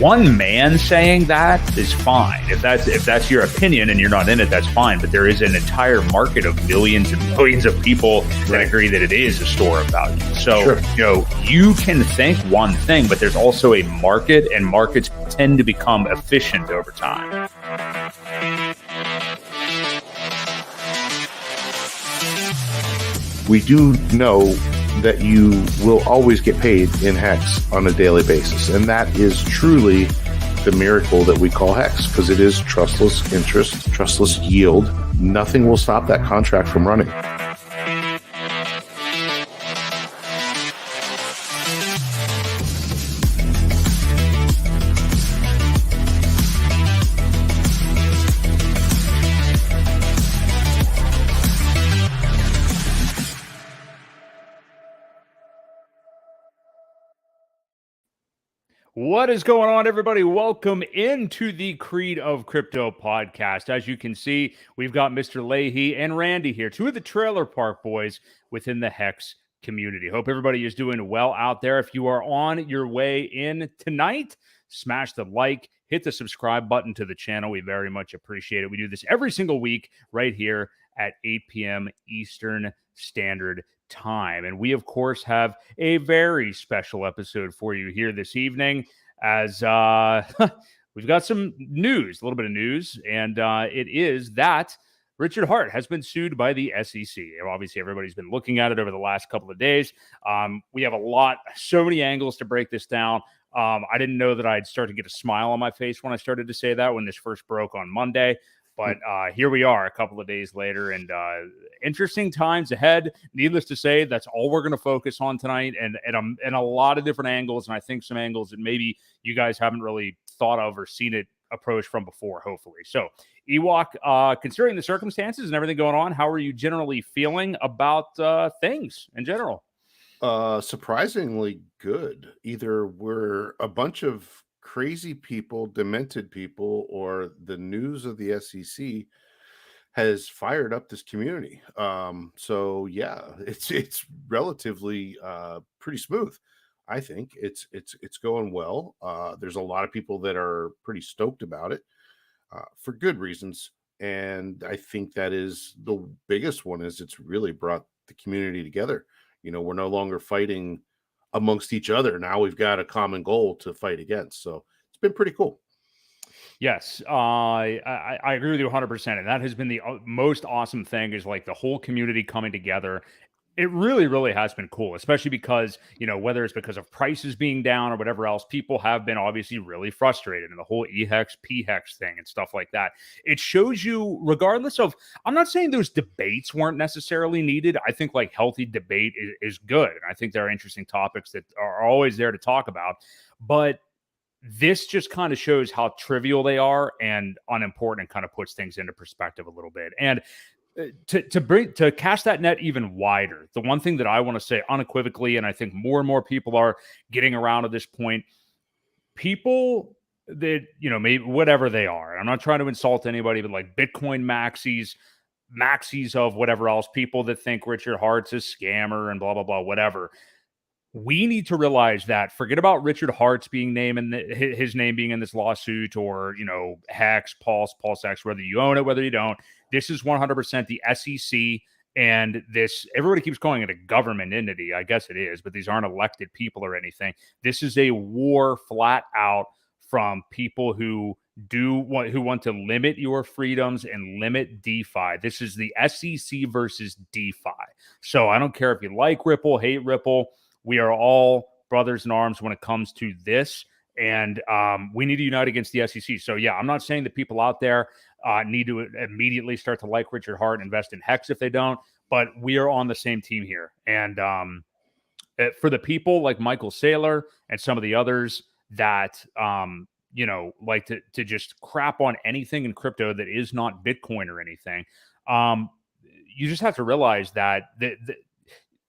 one man saying that is fine. If that's your opinion and you're not in it, that's fine. But there is an entire market of millions and millions of people that agree that it is a store of value. So, you can think one thing, but there's also a market, and markets tend to become efficient over time. We do know that you will always get paid in HEX on a daily basis. And that is truly the miracle that we call HEX, because it is trustless interest, trustless yield. Nothing will stop that contract from running. What is going on, everybody? Welcome into the Creed of Crypto podcast. As you can see, we've got Mr. Leahy and Randy here, two of the trailer park boys within the HEX community. Hope everybody is doing well out there. If you are on your way in tonight, smash the like, hit the subscribe button to the channel. We very much appreciate it. We do this every single week right here at 8 p.m. Eastern Standard Time. And we, of course, have a very special episode for you here this evening, as we've got some news, a little bit of news, and it is that Richard Heart has been sued by the SEC. Obviously, everybody's been looking at it over the last couple of days. We have so many angles to break this down. I didn't know that I'd start to get a smile on my face when I started to say that when this first broke on Monday. But here we are a couple of days later, and interesting times ahead. Needless to say, that's all we're going to focus on tonight, and a lot of different angles, and I think some angles that maybe you guys haven't really thought of or seen it approached from before, hopefully. So, Ewok, considering the circumstances and everything going on, how are you generally feeling about things in general? Surprisingly good. Either we're a bunch of crazy people, demented people, or the news of the SEC has fired up this community. So yeah, it's relatively pretty smooth. I think it's going well. There's a lot of people that are pretty stoked about it for good reasons, and I think that is the biggest one. Is it's really brought the community together. We're no longer fighting amongst each other. Now we've got a common goal to fight against. So it's been pretty cool. Yes, I agree with you 100%. And that has been the most awesome thing, is like the whole community coming together. It really, really has been cool, especially because, whether it's because of prices being down or whatever else, people have been obviously really frustrated, and the whole EHEX, PHEX thing and stuff like that. It shows you, regardless of, I'm not saying those debates weren't necessarily needed. I think like healthy debate is good. And I think there are interesting topics that are always there to talk about. But this just kind of shows how trivial they are and unimportant, and kind of puts things into perspective a little bit. And to cast that net even wider, the one thing that I want to say unequivocally, and I think more and more people are getting around at this point, people that, maybe whatever they are, and I'm not trying to insult anybody, but like Bitcoin maxis of whatever else, people that think Richard Hart's a scammer and blah, blah, blah, whatever. We need to realize that, forget about Richard Hart's being named and his name being in this lawsuit, or, HEX, PulseX, whether you own it, whether you don't. This is 100% the SEC, and this, everybody keeps calling it a government entity. I guess it is, but these aren't elected people or anything. This is a war flat out from people who want to limit your freedoms and limit DeFi. This is the SEC versus DeFi. So I don't care if you like Ripple, hate Ripple. We are all brothers in arms when it comes to this, and we need to unite against the SEC. So, yeah, I'm not saying that people out there need to immediately start to like Richard Heart, invest in HEX if they don't, but we are on the same team here. And for the people like Michael Saylor and some of the others that, like to just crap on anything in crypto that is not Bitcoin or anything, you just have to realize that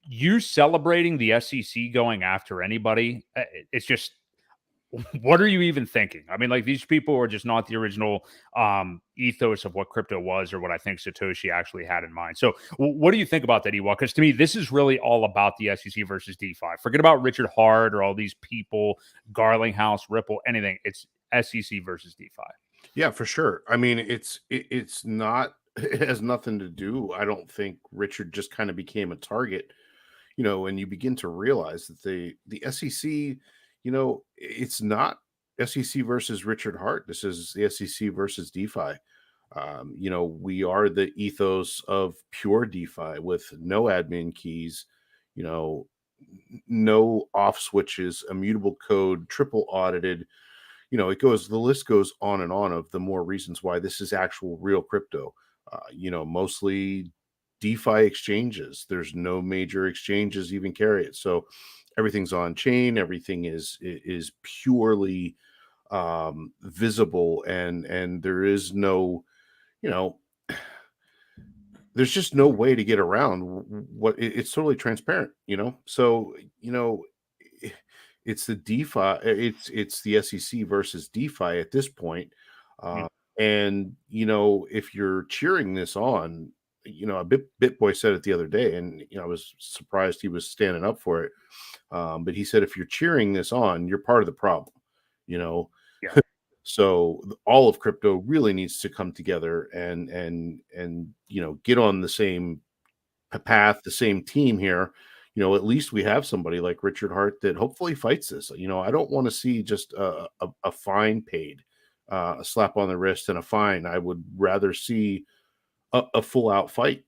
you celebrating the SEC going after anybody, it's just what are you even thinking? I mean, like, these people are just not the original ethos of what crypto was, or what I think Satoshi actually had in mind. So what do you think about that, Ewok? Because to me, this is really all about the SEC versus DeFi. Forget about Richard Hart or all these people, Garlinghouse, Ripple, anything. It's SEC versus DeFi. Yeah, for sure. I mean, it's not it has nothing to do. I don't think Richard just kind of became a target, and you begin to realize that the SEC, it's not SEC versus Richard Hart. This is the SEC versus DeFi. We are the ethos of pure DeFi with no admin keys, you know, no off switches, immutable code, triple audited. The list goes on and on of the more reasons why this is actual real crypto. Mostly DeFi exchanges. There's no major exchanges even carry it. So everything's on chain. Everything is purely visible, and there is no, you know, there's just no way to get around what it's totally transparent. So it's the DeFi, it's the SEC versus DeFi at this point. Mm. And if you're cheering this on, a BitBoy said it the other day, and I was surprised he was standing up for it. But he said, if you're cheering this on, you're part of the problem. You know, Yeah. so all of crypto really needs to come together and get on the same path, the same team here. At least we have somebody like Richard Hart that hopefully fights this. I don't want to see just a fine paid, a slap on the wrist and a fine. I would rather see a full out fight.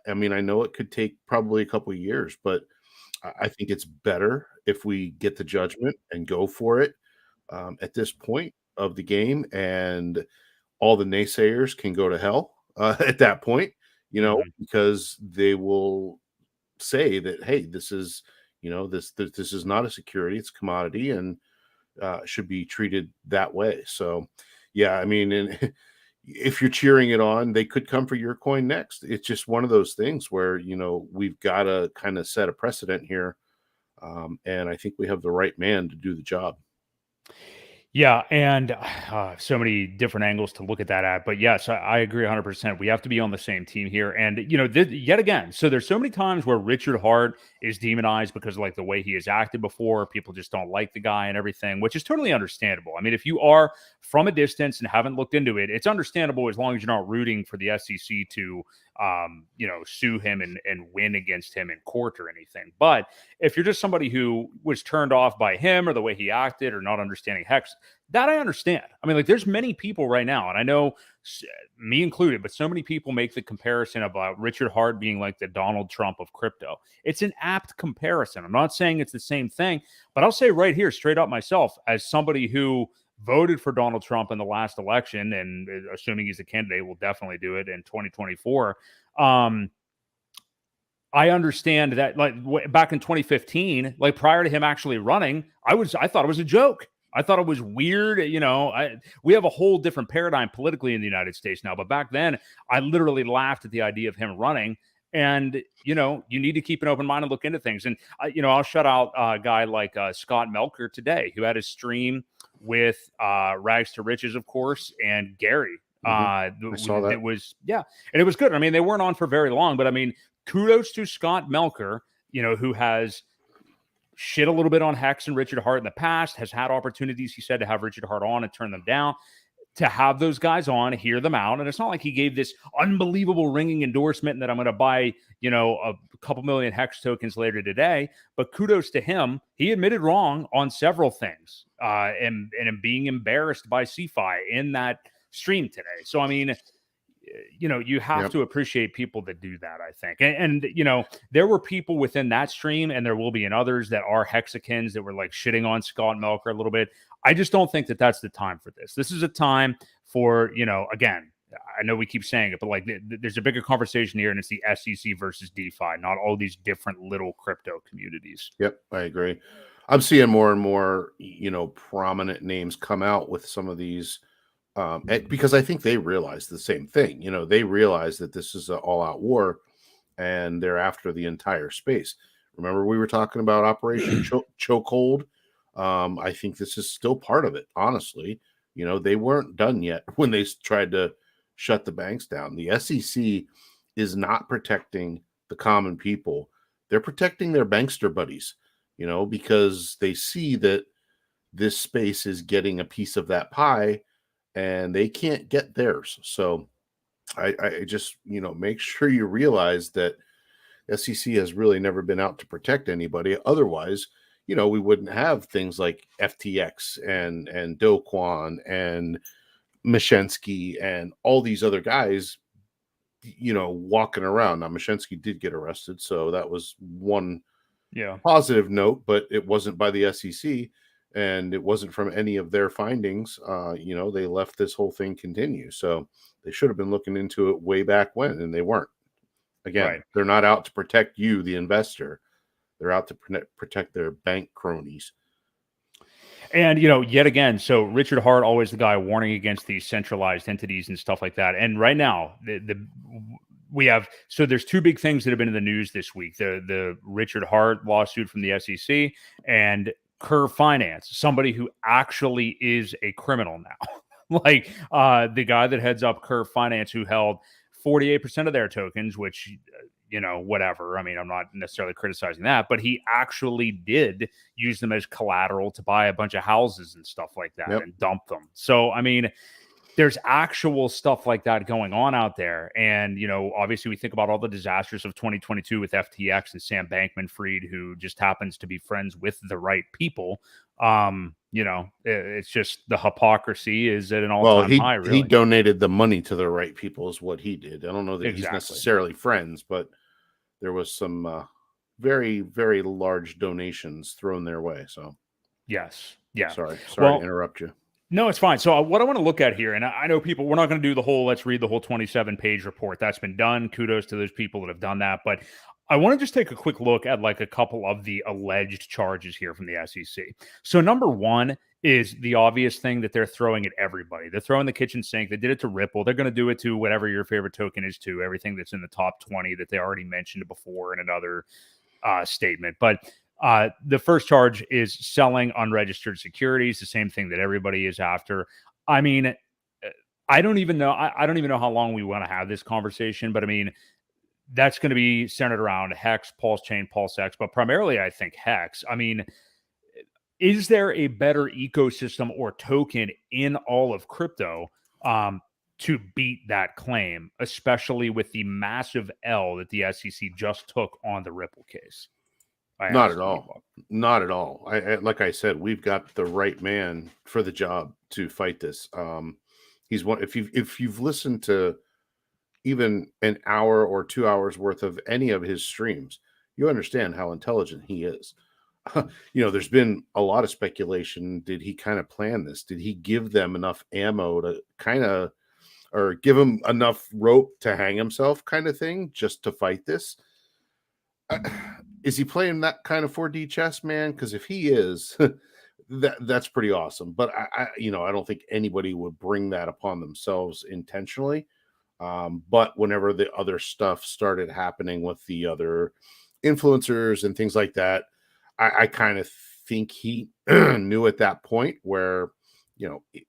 I mean, I know it could take probably a couple of years, but I think it's better if we get the judgment and go for it at this point of the game, and all the naysayers can go to hell at that point, Mhm. because they will say that, hey, this is, this is not a security, it's a commodity, and should be treated that way. So, yeah, I mean, and if you're cheering it on, they could come for your coin next. It's just one of those things where we've got to kind of set a precedent here, and I think we have the right man to do the job. Yeah, and so many different angles to look at that at. But yes, I agree 100%. We have to be on the same team here. And, yet again, so there's so many times where Richard Hart is demonized because of like the way he has acted before. People just don't like the guy and everything, which is totally understandable. I mean, if you are from a distance and haven't looked into it, it's understandable as long as you're not rooting for the SEC to, sue him and win against him in court or anything. But if you're just somebody who was turned off by him or the way he acted or not understanding Hex, that I understand. I mean, like, there's many people right now, and I know me included, but so many people make the comparison about Richard Hart being like the Donald Trump of crypto. It's an apt comparison. I'm not saying it's the same thing, but I'll say right here, straight up myself, as somebody who voted for Donald Trump in the last election, and assuming he's a candidate, will definitely do it in 2024. I understand that, like, back in 2015, like prior to him actually running, I thought it was a joke. I thought it was weird. We have a whole different paradigm politically in the United States now, but back then, I literally laughed at the idea of him running. And you need to keep an open mind and look into things. And I'll shout out a guy like Scott Melker today, who had his stream with Rags to Riches, of course, and Gary. I saw that. It was, yeah, and it was good. I mean, they weren't on for very long, but I mean, kudos to Scott Melker, who has shit a little bit on Hex and Richard Hart in the past, has had opportunities, he said, to have Richard Hart on and turn them down. To have those guys on, hear them out. And it's not like he gave this unbelievable ringing endorsement that I'm going to buy, a couple million Hex tokens later today. But kudos to him. He admitted wrong on several things and being embarrassed by CeFi in that stream today. So, I mean, you have to appreciate people that do that, I think. And there were people within that stream, and there will be in others that are Hexicans that were like shitting on Scott Melker a little bit. I just don't think that that's the time for this. This is a time for, again, I know we keep saying it, but like there's a bigger conversation here, and it's the SEC versus DeFi, not all these different little crypto communities. Yep, I agree. I'm seeing more and more, prominent names come out with some of these, because I think they realize the same thing. They realize that this is an all-out war, and they're after the entire space. Remember, we were talking about Operation Chokehold I think this is still part of it, honestly. They weren't done yet when they tried to shut the banks down. The SEC is not protecting the common people. They're protecting their bankster buddies, because they see that this space is getting a piece of that pie and they can't get theirs. So I just, make sure you realize that SEC has really never been out to protect anybody. Otherwise, we wouldn't have things like FTX and Do Kwon and Mashensky and all these other guys, walking around. Now, Mashensky did get arrested, so that was one positive note, but it wasn't by the SEC and it wasn't from any of their findings. They left this whole thing continue. So they should have been looking into it way back when, and they weren't. Again, They're not out to protect you, the investor. They're out to protect their bank cronies. And, yet again, so Richard Hart, always the guy warning against these centralized entities and stuff like that. And right now, there's two big things that have been in the news this week: the Richard Hart lawsuit from the SEC and Curve Finance, somebody who actually is a criminal now. Like the guy that heads up Curve Finance, who held 48% of their tokens, which, whatever. I mean, I'm not necessarily criticizing that, but he actually did use them as collateral to buy a bunch of houses and stuff like that and dump them. So, I mean, there's actual stuff like that going on out there. And, obviously we think about all the disasters of 2022 with FTX and Sam Bankman-Fried, who just happens to be friends with the right people. It's just the hypocrisy is at an all-time high, really. He donated the money to the right people is what he did. I don't know that he's necessarily friends, but there was some very, very large donations thrown their way. So, yes. Yeah. Sorry to interrupt you. No, it's fine. So what I want to look at here, and I know we're not going to do let's read the whole 27-page report. That's been done. Kudos to those people that have done that. But I want to just take a quick look at like a couple of the alleged charges here from the SEC. So number one is the obvious thing that they're throwing at everybody. They're throwing the kitchen sink. They did it to Ripple. They're going to do it to whatever your favorite token is too. Everything that's in the top 20 that they already mentioned before in another statement. But the first charge is selling unregistered securities, the same thing that everybody is after. I mean, I don't even know. I don't even know how long we want to have this conversation, but I mean, that's going to be centered around HEX, PulseChain, PulseX, but primarily I think HEX. I mean, is there a better ecosystem or token in all of crypto to beat that claim, especially with the massive L that the SEC just took on the Ripple case? Not at all. Not at all. Like I said, we've got the right man for the job to fight this. He's one. If you've listened to even an hour or 2 hours worth of any of his streams, you understand how intelligent he is. There's been a lot of speculation. Did he kind of plan this? Did he give them enough ammo to kind of, or give him enough rope to hang himself, kind of thing, just to fight this? Is he playing that kind of 4D chess, man? Because if he is, that's pretty awesome. But I don't think anybody would bring that upon themselves intentionally. But whenever the other stuff started happening with the other influencers and things like that, I kind of think he knew at that point where,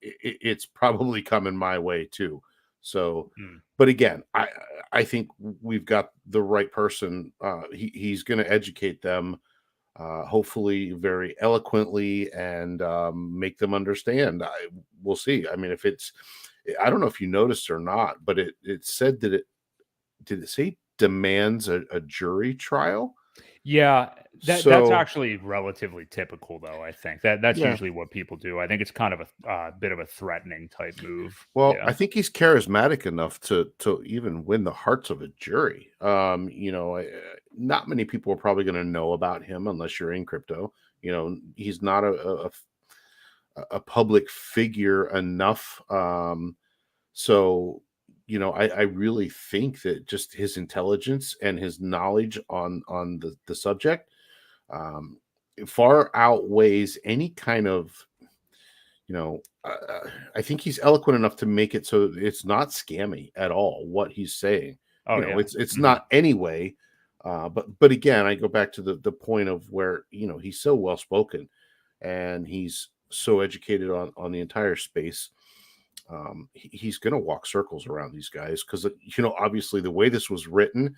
it's probably coming my way too. So, but again, I think we've got the right person. He's going to educate them, hopefully very eloquently, and make them understand. We'll see. I mean, I don't know if you noticed or not, but it said that did it say demands a jury trial? Yeah, that's actually relatively typical, though. I think that's usually what people do. I think it's kind of a bit of a threatening type move. Well, I think he's charismatic enough to even win the hearts of a jury. Not many people are probably going to know about him unless you're in crypto. He's not a public figure enough. So I really think that just his intelligence and his knowledge on the subject far outweighs any kind of, I think he's eloquent enough to make it so it's not scammy at all what he's saying. It's not anyway. But again, I go back to the point of where, he's so well spoken. and he's so educated on the entire space. He's going to walk circles around these guys because, obviously the way this was written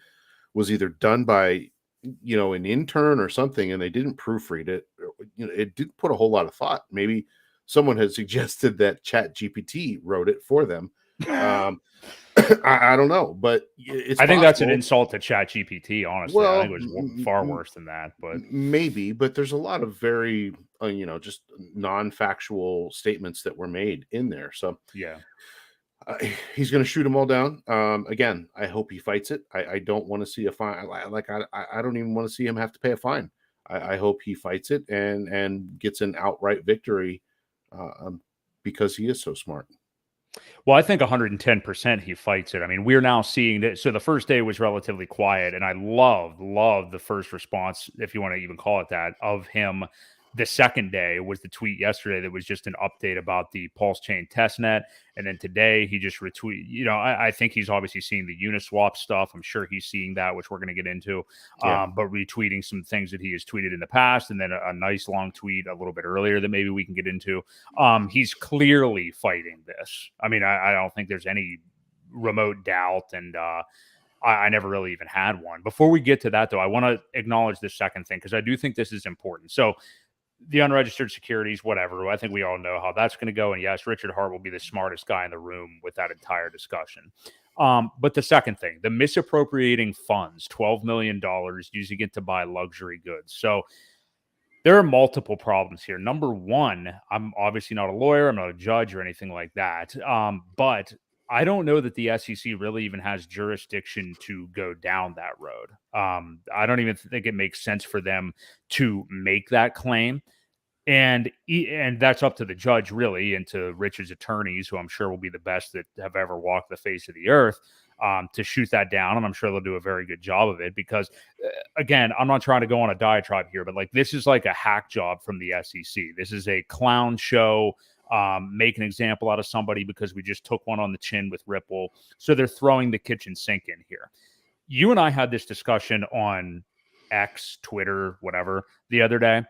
was either done by, an intern or something, and they didn't proofread it. It didn't put a whole lot of thought. Maybe someone had suggested that Chat GPT wrote it for them. I don't know, but it's I think that's an possible. insult to Chat GPT, honestly. I think Well, it was far worse than that, but maybe, but there's a lot of very, just non-factual statements that were made in there. So yeah. he's going to shoot them all down. Again, I hope he fights it. I don't want to see a fine. I don't even want to see him have to pay a fine. I hope he fights it and gets an outright victory, because he is so smart. Well, I think 110% he fights it. I mean, we're now seeing that. So the first day was relatively quiet, and I love the first response, if you want to even call it that, of him. The second day was the tweet yesterday that was just an update about the PulseChain testnet. And then today he just retweeted. I think he's obviously seeing the Uniswap stuff. I'm sure he's seeing that, which we're going to get into. Yeah. But retweeting some things that he has tweeted in the past, and then a nice long tweet a little bit earlier that maybe we can get into. He's clearly fighting this. I mean, I don't think there's any remote doubt, and I never really even had one. Before we get to that, though, I want to acknowledge this second thing because I do think this is important. So the unregistered securities, whatever, I think we all know how that's going to go. And yes, Richard Hart will be the smartest guy in the room with that entire discussion. But the second thing, the misappropriating funds, $12 million, using it to buy luxury goods. So there are multiple problems here. Number one, I'm obviously not a lawyer, I'm not a judge or anything like that. But I don't know that the SEC really even has jurisdiction to go down that road. I don't even think it makes sense for them to make that claim. And that's up to the judge, really, and to Richard's attorneys, who I'm sure will be the best that have ever walked the face of the earth, to shoot that down. And I'm sure they'll do a very good job of it because, again, I'm not trying to go on a diatribe here, but this is like a hack job from the SEC. This is a clown show. Make an example out of somebody because we just took one on the chin with Ripple. So they're throwing the kitchen sink in here. You and I had this discussion on X, Twitter, whatever, the other day.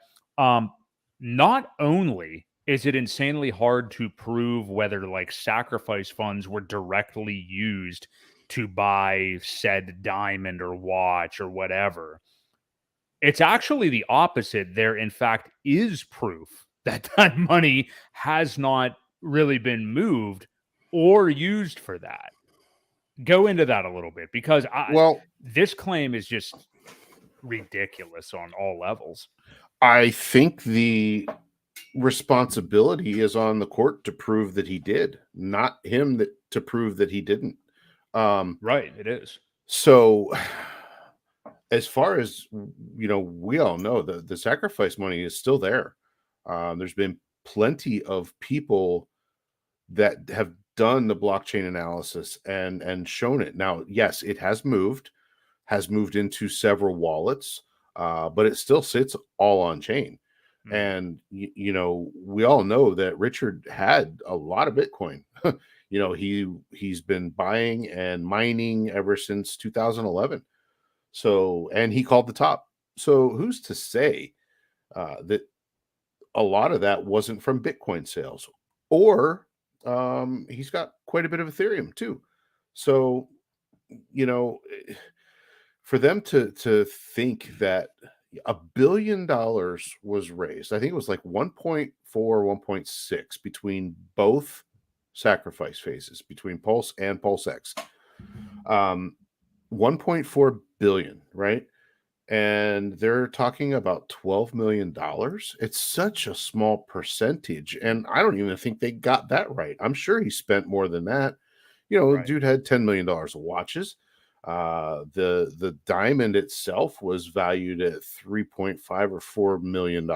Not only is it insanely hard to prove whether sacrifice funds were directly used to buy said diamond or watch or whatever, it's actually the opposite. There, in fact, is proof that that money has not really been moved or used for that. Go into that a little bit because this claim is just ridiculous on all levels. I think the responsibility is on the court to prove that he did, not him to prove that he didn't. Right, it is. So as far as we all know, the sacrifice money is still there. There's been plenty of people that have done the blockchain analysis and shown it. Now, yes, it has moved into several wallets, but it still sits all on chain. And we all know that Richard had a lot of Bitcoin. He's been buying and mining ever since 2011. So, and he called the top. So who's to say that a lot of that wasn't from Bitcoin sales? Or he's got quite a bit of Ethereum too. So, for them to think that $1 billion was raised, I think it was like 1.4, 1.6 between both sacrifice phases, between Pulse and PulseX. 1.4 billion, right? And they're talking about $12 million. It's such a small percentage. And I don't even think they got that right. I'm sure he spent more than that. Right. Dude had $10 million of watches. The diamond itself was valued at 3.5 or $4 million.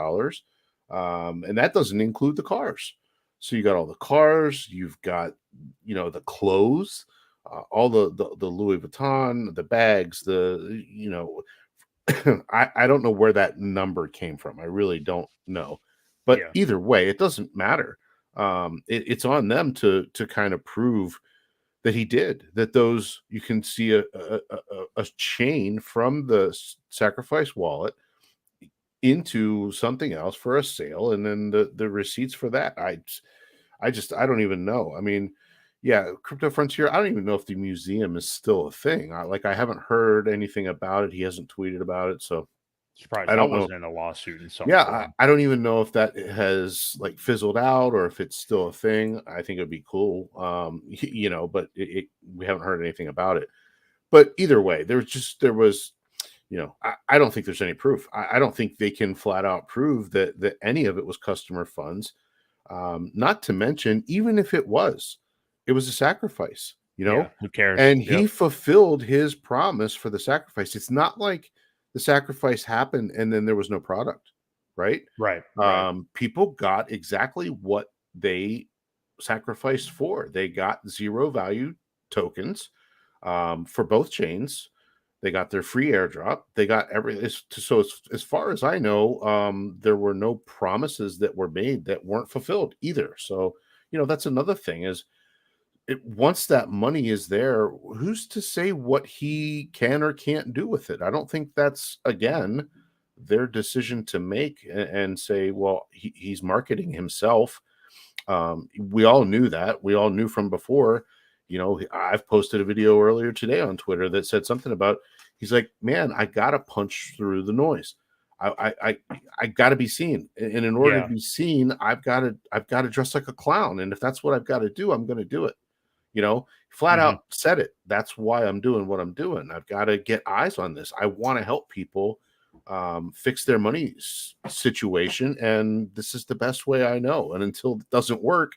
And that doesn't include the cars. So you got all the cars, you've got, the clothes, all the Louis Vuitton, the bags, I don't know where that number came from. I really don't know. But either way, it doesn't matter. It's on them to kind of prove that he did, that those, you can see a chain from the sacrifice wallet into something else for a sale, and then the receipts for that. I don't even know. I mean, yeah, Crypto Frontier. I don't even know if the museum is still a thing. I haven't heard anything about it. He hasn't tweeted about it, so Surprised I that don't know. wasn't in a lawsuit in some Yeah, form. I don't even know if that has like fizzled out or if it's still a thing. I think it'd be cool, but we haven't heard anything about it. But either way, there was, I don't think there's any proof. I don't think they can flat out prove that any of it was customer funds. Not to mention, even if it was a sacrifice, Yeah, who cares? and Yep. he fulfilled his promise for the sacrifice. It's not like the sacrifice happened and then there was no product, right? Right. Right. People got exactly what they sacrificed for. They got zero value tokens for both chains. They got their free airdrop. They got as far as I know, there were no promises that were made that weren't fulfilled either. So, that's another thing is once that money is there, who's to say what he can or can't do with it? I don't think that's, again, their decision to make and say, well, he's marketing himself. We all knew that. We all knew from before. I've posted a video earlier today on Twitter that said something about, he's like, man, I gotta punch through the noise. I gotta be seen. And in order to Yeah. be seen, I've gotta dress like a clown. And if that's what I've got to do, I'm gonna do it. Flat Hmm. out said it. That's why I'm doing what I'm doing. I've got to get eyes on this. I want to help people fix their money situation, and this is the best way I know. And until it doesn't work,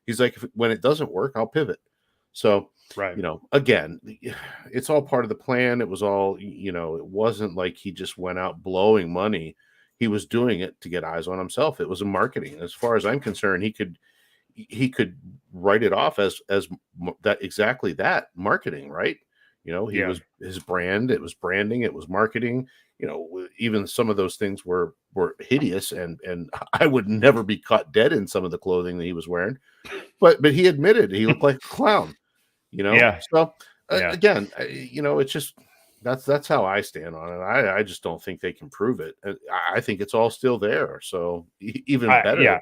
he's like, when it doesn't work, I'll pivot. So, Right. again, it's all part of the plan. It was all, it wasn't like he just went out blowing money. He was doing it to get eyes on himself. It was a marketing. As far as I'm concerned, he could write it off as that, exactly that, marketing, right? He Yeah. was his brand, it was branding, it was marketing. Even some of those things were hideous, and I would never be caught dead in some of the clothing that he was wearing, but he admitted he looked like a clown. Yeah. So Yeah. again, it's just that's how I stand on it. I just don't think they can prove it. I think it's all still there, so even better. Yeah.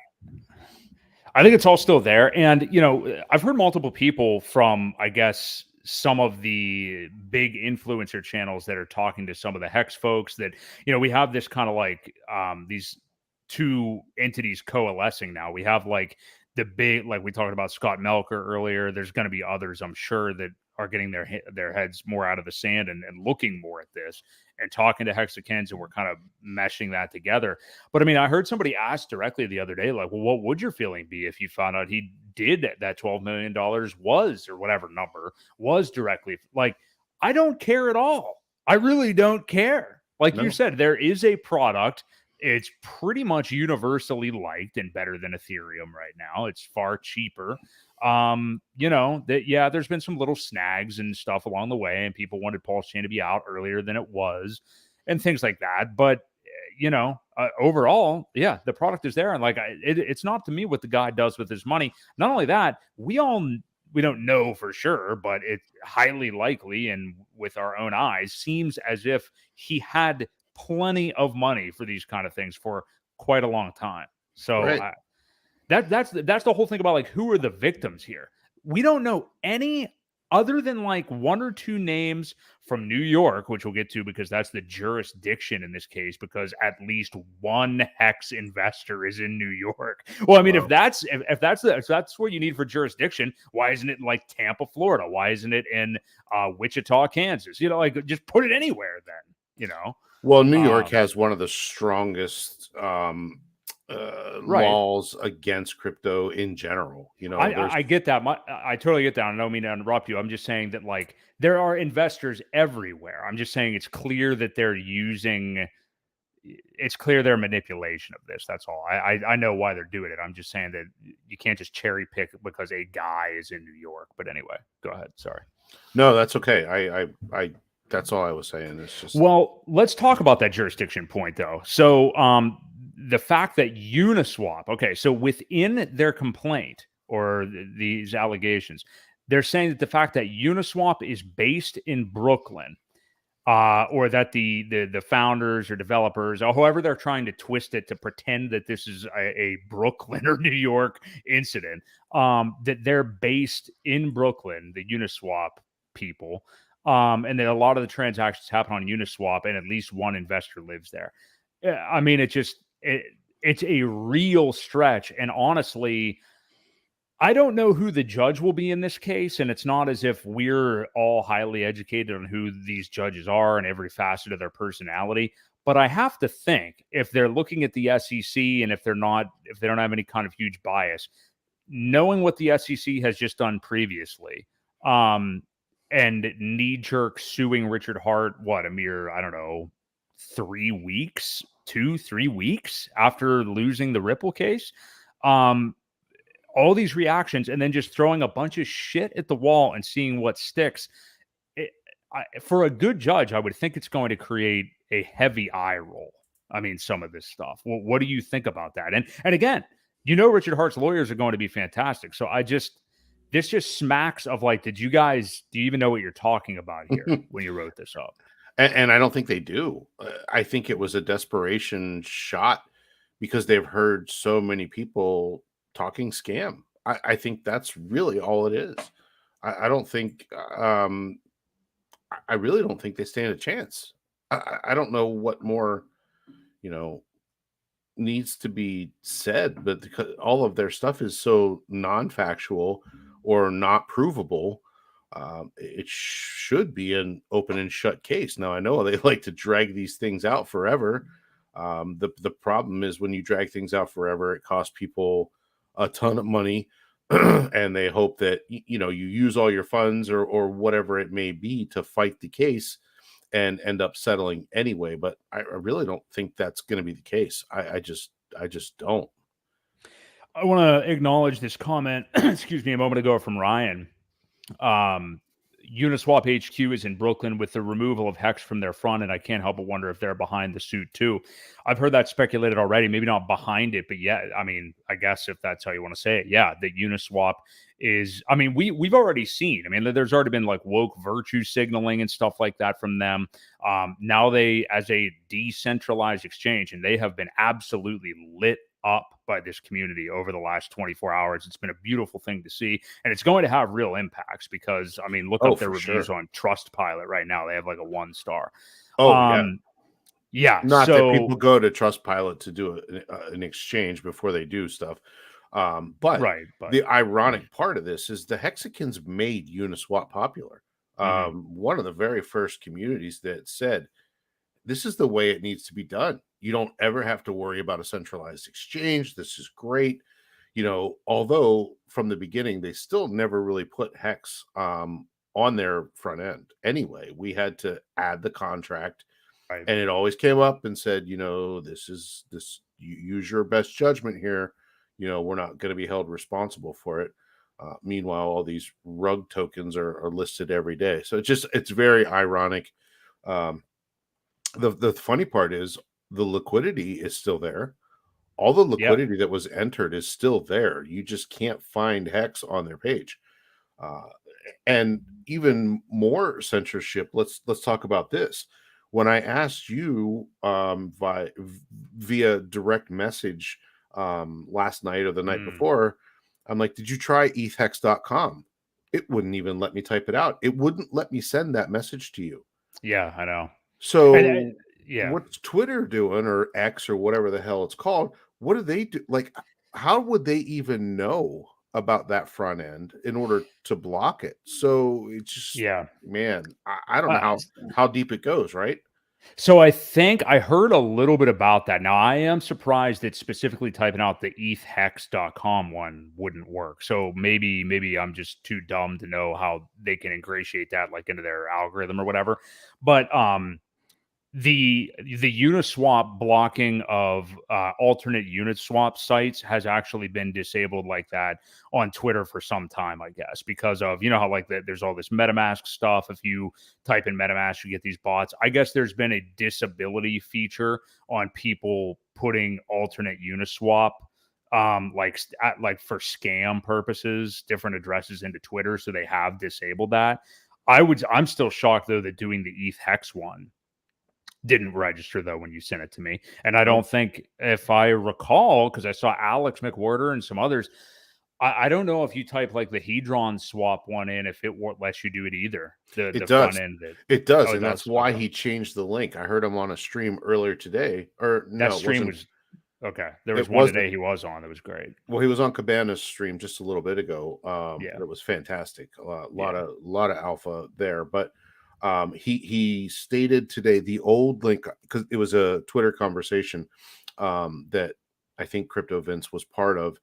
I think it's all still there. And, I've heard multiple people from, I guess, some of the big influencer channels that are talking to some of the Hex folks that, we have this kind of like these two entities coalescing now. We have like the big, like we talked about Scott Melker earlier. There's going to be others, I'm sure, that are getting their heads more out of the sand and looking more at this and talking to Hexicans, and we're kind of meshing that together. But I mean, I heard somebody ask directly the other day, like, well, what would your feeling be if you found out he did that $12 million was, or whatever number was directly? Like, I don't care at all. I really don't care. Like you No, said, there is a product. It's pretty much universally liked and better than Ethereum right now. It's far cheaper. That there's been some little snags and stuff along the way, and people wanted PulseChain to be out earlier than it was, and things like that. But overall, yeah, the product is there, and like it's not to me what the guy does with his money. Not only that, we don't know for sure, but it's highly likely, and with our own eyes, seems as if he had plenty of money for these kind of things for quite a long time. So right. that's the whole thing about like who are the victims here. We don't know any other than like one or two names from New York, which we'll get to because that's the jurisdiction in this case, because at least one Hex investor is in New York. Well, I mean, if Wow. that's what you need for jurisdiction, why isn't it in like Tampa, Florida? Why isn't it in Wichita, Kansas? Like just put it anywhere then. Well, New York Um, has one of the strongest right. laws against crypto in general. There's I get that. I totally get that. I don't mean to interrupt you. I'm just saying that like there are investors everywhere. I'm just saying it's clear that they're using. It's clear their manipulation of this. That's all. I know why they're doing it. I'm just saying that you can't just cherry pick because a guy is in New York. But anyway, go ahead. Sorry. no, that's okay. I that's all I was saying. It's just Well, let's talk about that jurisdiction point, though. So, the fact that Uniswap, okay, so within their complaint or these allegations, they're saying that the fact that Uniswap is based in Brooklyn or that the founders or developers, or however they're trying to twist it to pretend that this is a Brooklyn or New York incident, that they're based in Brooklyn, the Uniswap people, and that a lot of the transactions happen on Uniswap, and at least one investor lives there. I mean, it's a real stretch, and honestly, I don't know who the judge will be in this case, and it's not as if we're all highly educated on who these judges are and every facet of their personality. But I have to think if they're looking at the SEC and if they don't have any kind of huge bias, knowing what the SEC has just done previously, um, and knee jerk suing Richard Hart, what a mere, I don't know, 3 weeks, 2, 3 weeks after losing the Ripple case. Um, all these reactions and then just throwing a bunch of shit at the wall and seeing what sticks. For a good judge, I would think it's going to create a heavy eye roll. I mean, some of this stuff. Well, what do you think about that? And again, Richard Hart's lawyers are going to be fantastic. So this just smacks of like, do you even know what you're talking about here when you wrote this up? And I don't think they do. I think it was a desperation shot because they've heard so many people talking scam. I think that's really all it is. I don't think, I really don't think they stand a chance. I don't know what more, you know, needs to be said, but all of their stuff is so non-factual or not provable. It should be an open and shut case. Now I know they like to drag these things out forever. The problem is when you drag things out forever, it costs people a ton of money, and they hope that you use all your funds or whatever it may be to fight the case and end up settling anyway. But I really don't think that's going to be the case. I just don't. I want to acknowledge this comment, excuse me, a moment ago from Ryan. Uniswap HQ is in Brooklyn with the removal of HEX from their front, and I can't help but wonder if they're behind the suit too. I've heard that speculated already, maybe not behind it, but yeah, I mean, I guess if that's how you want to say it, yeah, that Uniswap is, I mean, we've already seen, I mean, there's already been like woke virtue signaling and stuff like that from them. Now they, as a decentralized exchange, and they have been absolutely lit up by this community over the last 24 hours. It's been a beautiful thing to see, and it's going to have real impacts because, I mean, look up their reviews on Trustpilot right now. They have like a 1-star. Yeah. Not that people go to Trustpilot to do an exchange before they do stuff. But the ironic part of this is the Hexicans made Uniswap popular. One of the very first communities that said, this is the way it needs to be done. You don't ever have to worry about a centralized exchange. This is great. Although from the beginning, they still never really put HEX on their front end. Anyway, we had to add the contract, and it always came up and said, this, you use your best judgment here. We're not going to be held responsible for it. Meanwhile, all these rug tokens are listed every day. So it's very ironic. The funny part is the liquidity is still there. All the liquidity that was entered is still there. You just can't find HEX on their page. And even more censorship. Let's talk about this. When I asked you via direct message last night or the night before, I'm like, did you try ethhex.com? It wouldn't even let me type it out. It wouldn't let me send that message to you. Yeah, I know. So what's Twitter doing, or X, or whatever the hell it's called? What do they do? Like, how would they even know about that front end in order to block it? So it's just, man, I don't know how deep it goes, right? So I think I heard a little bit about that. Now I am surprised that specifically typing out the ethhex.com one wouldn't work. So maybe I'm just too dumb to know how they can ingratiate that like into their algorithm or whatever. But the Uniswap blocking of alternate Uniswap sites has actually been disabled like that on Twitter for some time, I guess, because of, how like there's all this MetaMask stuff. If you type in MetaMask, you get these bots. I guess there's been a disability feature on people putting alternate Uniswap like for scam purposes, different addresses into Twitter. So they have disabled that. I'm still shocked though that doing the ETH hex one didn't register though when you sent it to me. And I don't think, if I recall, because I saw Alex McWhorter and some others, I don't know if you type like the Hedron swap one in, if it won't let you do it either. It The front does. end that It does, oh, it and that's does. why Okay. he changed the link. I heard him on a stream earlier today, or That no, it stream wasn't. was okay. There was It one wasn't. today he was on that was great. Well, he was on Cabana's stream just a little bit ago. Yeah. That was fantastic. A Yeah. lot of alpha there. But he stated today the old link, because it was a Twitter conversation that I think Crypto Vince was part of,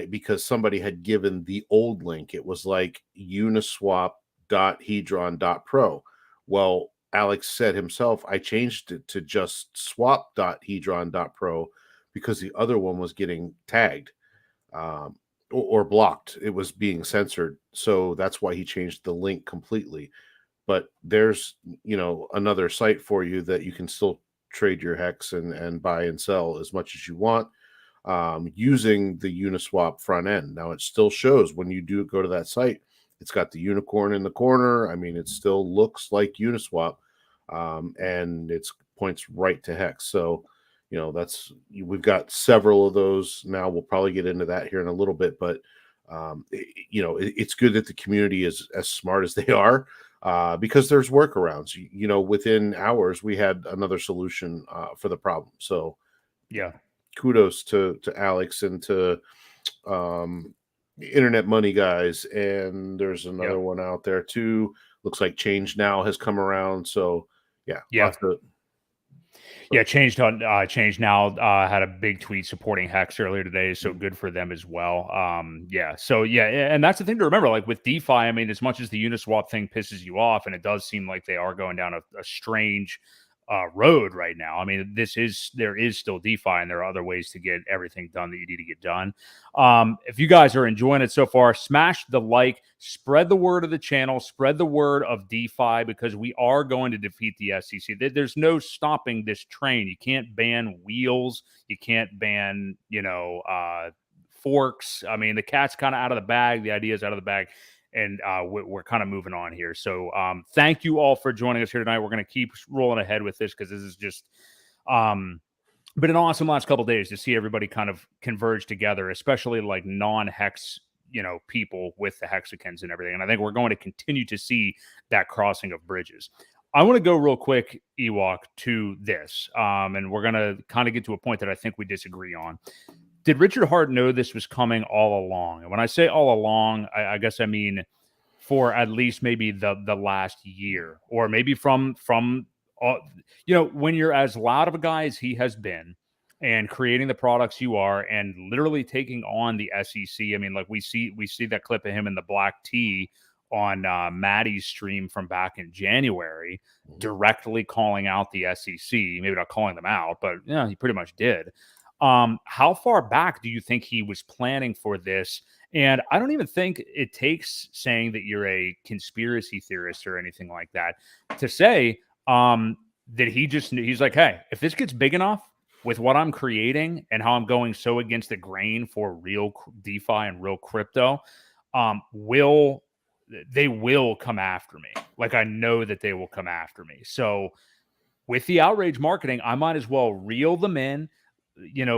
because somebody had given the old link. It was like uniswap.hedron.pro. Well, Alex said himself, I changed it to just swap.hedron.pro because the other one was getting tagged, um, or blocked. It was being censored. So that's why he changed the link completely. But there's, another site for you that you can still trade your hex and buy and sell as much as you want, using the Uniswap front end. Now it still shows when you do go to that site, it's got the unicorn in the corner. I mean, it still looks like Uniswap, and it points right to hex. So, we've got several of those now. We'll probably get into that here in a little bit, but it's good that the community is as smart as they are, because there's workarounds. Within hours we had another solution for the problem. So Yeah. kudos to Alex and to um, Internet Money guys. And there's another Yep. one out there too. Looks like Change Now has come around. So yeah, Yeah. lots of. Yeah, Change Now had a big tweet supporting Hex earlier today, so good for them as well. Yeah, so yeah, and that's the thing to remember. Like with DeFi, I mean, as much as the Uniswap thing pisses you off, and it does seem like they are going down a strange road right now. I mean, there is still DeFi, and there are other ways to get everything done that you need to get done. If you guys are enjoying it so far, smash the like, spread the word of the channel, spread the word of DeFi, because we are going to defeat the SEC. There's no stopping this train. You can't ban wheels. You can't ban, forks. I mean, the cat's kind of out of the bag. The idea is out of the bag. And we're kind of moving on here. So thank you all for joining us here tonight. We're going to keep rolling ahead with this because this is just been an awesome last couple of days to see everybody kind of converge together, especially like non-hex, people with the hexagons and everything. And I think we're going to continue to see that crossing of bridges. I want to go real quick, Ewok, to this. And we're going to kind of get to a point that I think we disagree on. Did Richard Hart know this was coming all along? And when I say all along, I guess I mean for at least maybe the last year, or maybe from when you're as loud of a guy as he has been, and creating the products you are, and literally taking on the SEC. I mean, like we see that clip of him in the black tee on Maddie's stream from back in January, directly calling out the SEC. Maybe not calling them out, but yeah, he pretty much did. How far back do you think he was planning for this? And I don't even think it takes saying that you're a conspiracy theorist or anything like that to say that he's like, hey, if this gets big enough with what I'm creating and how I'm going so against the grain for real DeFi and real crypto, they will come after me. Like, I know that they will come after me. So with the outrage marketing, I might as well reel them in,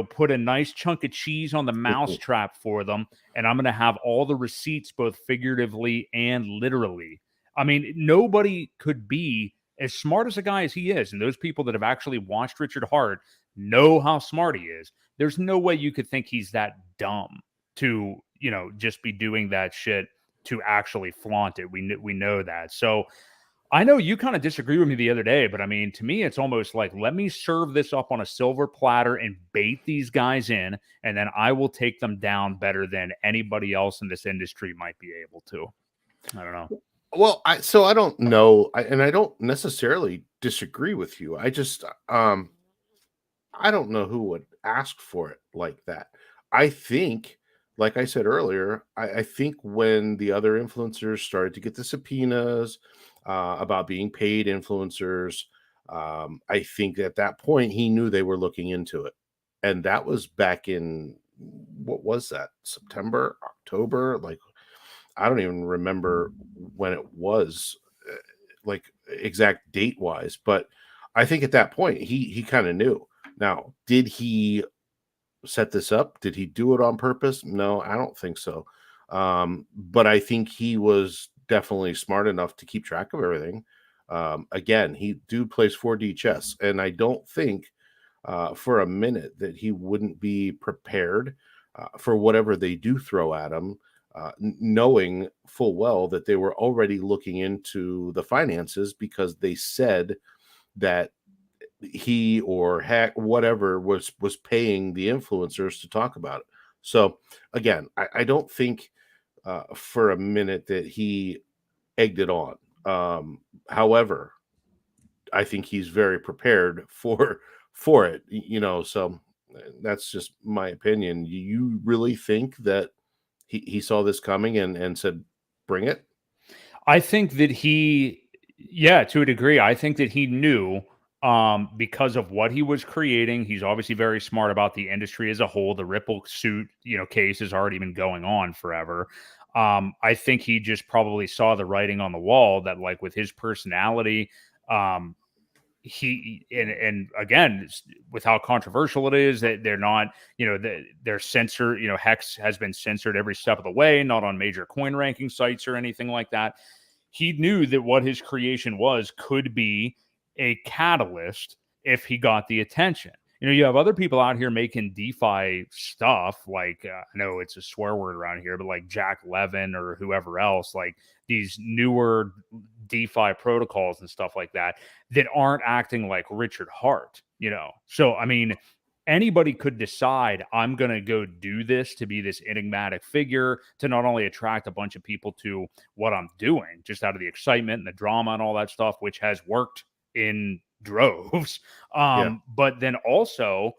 put a nice chunk of cheese on the mousetrap for them, and I'm going to have all the receipts, both figuratively and literally. I mean, nobody could be as smart as a guy as he is, and those people that have actually watched Richard Hart know how smart he is. There's no way you could think he's that dumb to, just be doing that shit to actually flaunt it. We know that. So I know you kind of disagree with me the other day, but I mean, to me, it's almost like, let me serve this up on a silver platter and bait these guys in, and then I will take them down better than anybody else in this industry might be able to. I don't know. Well, I don't know, and I don't necessarily disagree with you. I just I don't know who would ask for it like that. I think, like I said earlier, I think when the other influencers started to get the subpoenas about being paid influencers, I think at that point he knew they were looking into it. And that was back in, what was that, September, October? Like, I don't even remember when it was, like exact date wise, but I think at that point he kind of knew. Now, did he set this up? Did he do it on purpose? No, I don't think so. But I think he was definitely smart enough to keep track of everything. Again, he dude plays 4D chess, and I don't think for a minute that he wouldn't be prepared for whatever they do throw at him, knowing full well that they were already looking into the finances because they said that he or heck whatever was paying the influencers to talk about it. So again, I don't think for a minute that he egged it on. However, I think he's very prepared for it, so that's just my opinion. You really think that he saw this coming and said, "Bring it"? I think that yeah, to a degree, I think that he knew because of what he was creating. He's obviously very smart about the industry as a whole. The Ripple suit, case has already been going on forever. I think he just probably saw the writing on the wall that, like, with his personality, um, and again, with how controversial it is, that they're not, they're censored. Hex has been censored every step of the way, not on major coin ranking sites or anything like that. He knew that what his creation was could be a catalyst if he got the attention. You have other people out here making DeFi stuff, like I know it's a swear word around here, but like Jack Levin or whoever else, like these newer DeFi protocols and stuff like that aren't acting like Richard Hart. So I mean, anybody could decide, I'm going to go do this to be this enigmatic figure, to not only attract a bunch of people to what I'm doing, just out of the excitement and the drama and all that stuff, which has worked in droves, Yeah. but then also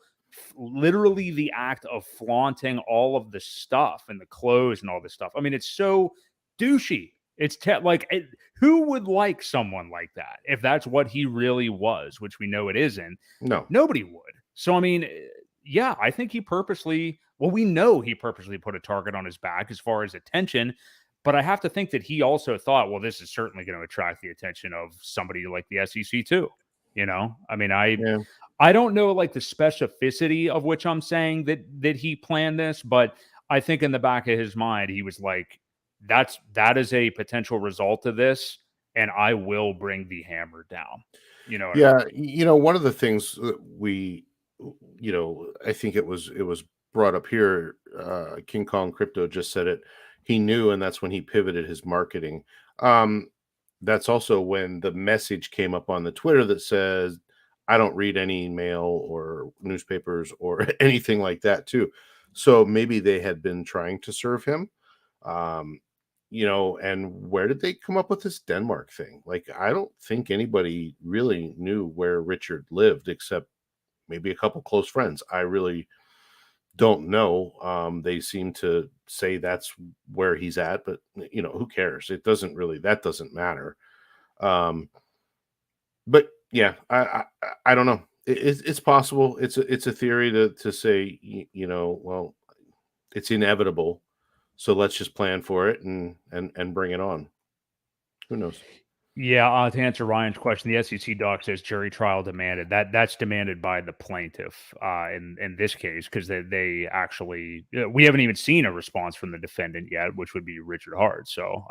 literally the act of flaunting all of the stuff and the clothes and all this stuff. I mean, it's so douchey. Who would like someone like that if that's what he really was, which we know it isn't? No. Nobody would. So, I mean, yeah, I think we know he purposely put a target on his back as far as attention. But I have to think that he also thought, well, this is certainly going to attract the attention of somebody like the SEC too. I mean, Yeah. I don't know like the specificity of which I'm saying that he planned this, but I think in the back of his mind, he was like, that is a potential result of this, and I will bring the hammer down. You know what I mean? Yeah, one of the things that I think it was brought up here. King Kong Crypto just said it. He knew, and that's when he pivoted his marketing. That's also when the message came up on the Twitter that says, "I don't read any mail or newspapers or anything like that," too. So maybe they had been trying to serve him. Um, and where did they come up with this Denmark thing? Like, I don't think anybody really knew where Richard lived except maybe a couple close friends. I really don't know. They seem to say that's where he's at, but who cares? That doesn't matter. Um, but yeah, I don't know. It's possible. It's a theory to say, well, it's inevitable. So let's just plan for it and bring it on. Who knows? Yeah, to answer Ryan's question, the SEC doc says jury trial demanded. That's demanded by the plaintiff in this case, because they actually we haven't even seen a response from the defendant yet, which would be Richard Hart. So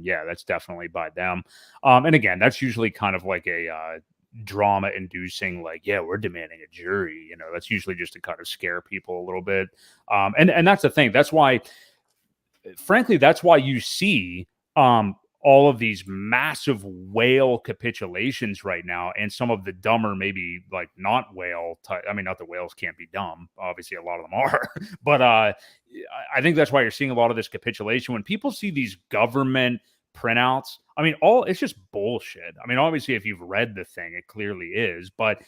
yeah, that's definitely by them. And again, that's usually kind of like a drama inducing, like, yeah, we're demanding a jury. That's usually just to kind of scare people a little bit. And that's the thing. That's why, frankly, that's why you see all of these massive whale capitulations right now, and some of the dumber, maybe like not whale type. I mean, not that whales can't be dumb. Obviously, a lot of them are, but I think that's why you're seeing a lot of this capitulation when people see these government printouts I mean, it's just bullshit. I mean, obviously, if you've read the thing, it clearly is. But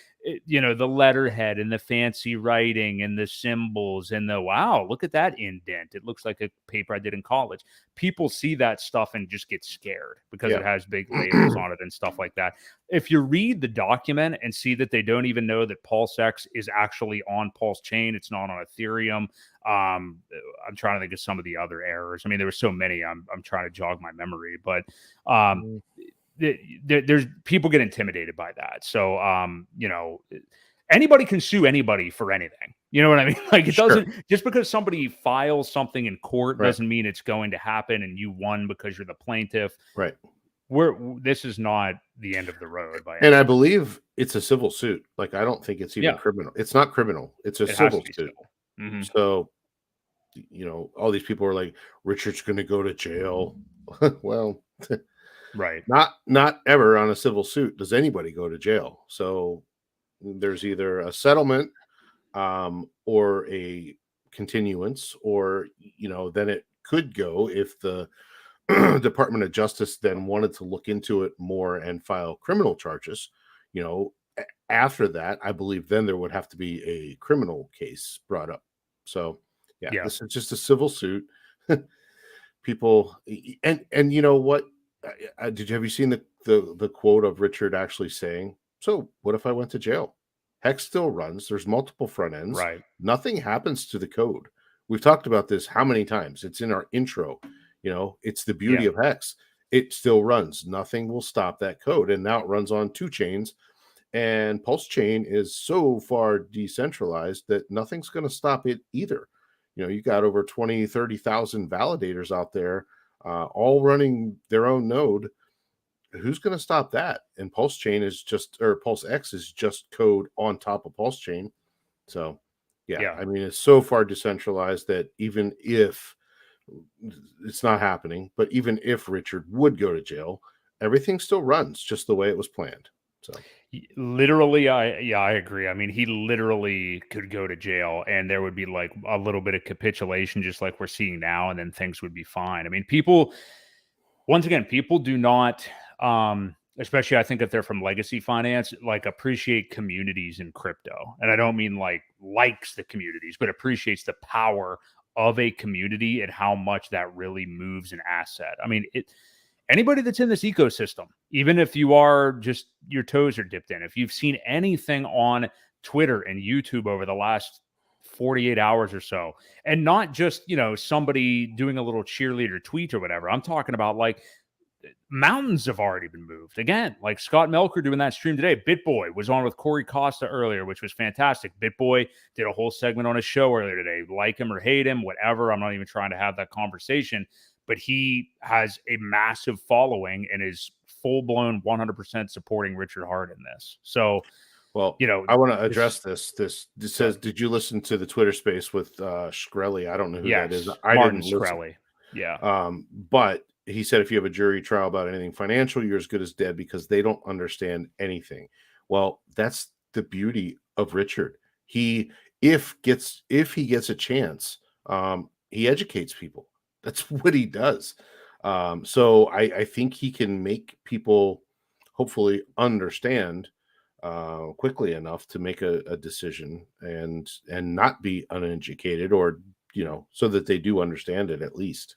the letterhead and the fancy writing and the symbols and the wow, look at that indent. It looks like a paper I did in college. People see that stuff and just get scared because Yeah. it has big labels on it and stuff like that. If you read the document and see that they don't even know that PulseX is actually on PulseChain, it's not on Ethereum. I'm trying to think of some of the other errors. I mean, there were so many. I'm trying to jog my memory, but there's people get intimidated by that. So anybody can sue anybody for anything. You know what I mean? Like it doesn't just because somebody files something in court doesn't mean it's going to happen and you won because you're the plaintiff. Right. This is not the end of the road by And I believe it's a civil suit. Like I don't think it's even criminal. It's not criminal. It's a civil suit. Mm-hmm. So all these people are like, Richard's going to go to jail. Well, right. Not ever on a civil suit does anybody go to jail. So there's either a settlement or a continuance, or then it could go if the Department of Justice then wanted to look into it more and file criminal charges. After that, I believe then there would have to be a criminal case brought up. So yeah. This is just a civil suit. People and you know what? Have you seen the quote of Richard actually saying, "So what if I went to jail? Hex still runs. There's multiple front ends. Right. Nothing happens to the code." We've talked about this how many times? It's in our intro. It's the beauty of Hex. It still runs. Nothing will stop that code. And now it runs on 2 chains. And PulseChain is so far decentralized that nothing's going to stop it either. You got over 20, 30,000 validators out there, all running their own node. Who's going to stop that? And PulseChain is PulseX is just code on top of PulseChain. So, I mean, it's so far decentralized that even if it's not happening, but even if Richard would go to jail, everything still runs just the way it was planned. So literally, I agree. I mean, he literally could go to jail and there would be like a little bit of capitulation, just like we're seeing now, and then things would be fine. I mean, people do not, especially I think if they're from legacy finance, like appreciate communities in crypto. And I don't mean likes the communities, but appreciates the power of a community and how much that really moves an asset. I mean, anybody that's in this ecosystem, even if you are just your toes are dipped in, if you've seen anything on Twitter and YouTube over the last 48 hours or so, and not just, somebody doing a little cheerleader tweet or whatever, I'm talking about like mountains have already been moved. Again, like Scott Melker doing that stream today. BitBoy was on with Corey Costa earlier, which was fantastic. BitBoy did a whole segment on his show earlier today. Like him or hate him, whatever. I'm not even trying to have that conversation. But he has a massive following and is full-blown 100% supporting Richard Hart in this. So, well, I want to address this. This says, did you listen to the Twitter space with Shkreli? I don't know who that is. I Martin didn't Shkreli. Yeah. But he said, if you have a jury trial about anything financial, you're as good as dead because they don't understand anything. Well, that's the beauty of Richard. If he gets a chance, he educates people. That's what he does. So I think he can make people hopefully understand quickly enough to make a decision and not be uneducated, or so that they do understand it at least.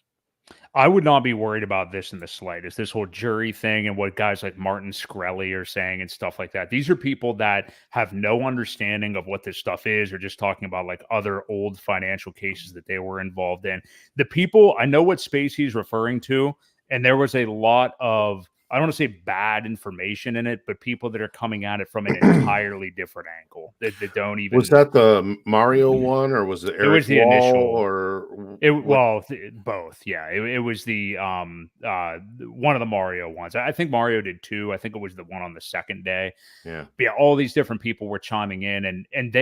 I would not be worried about this in the slightest. This whole jury thing and what guys like Martin Shkreli are saying and stuff like that. These are people that have no understanding of what this stuff is, or just talking about like other old financial cases that they were involved in. The people, I know what space he's referring to, and there was a lot of, I don't want to say bad information in it, but people that are coming at it from an entirely different angle that don't even. Was that the Mario one, or was it Eric? It was the Wall, initial, or both. Yeah, it was the one of the Mario ones. I think Mario did 2. I think it was the one on the second day. Yeah, but yeah. All these different people were chiming in, and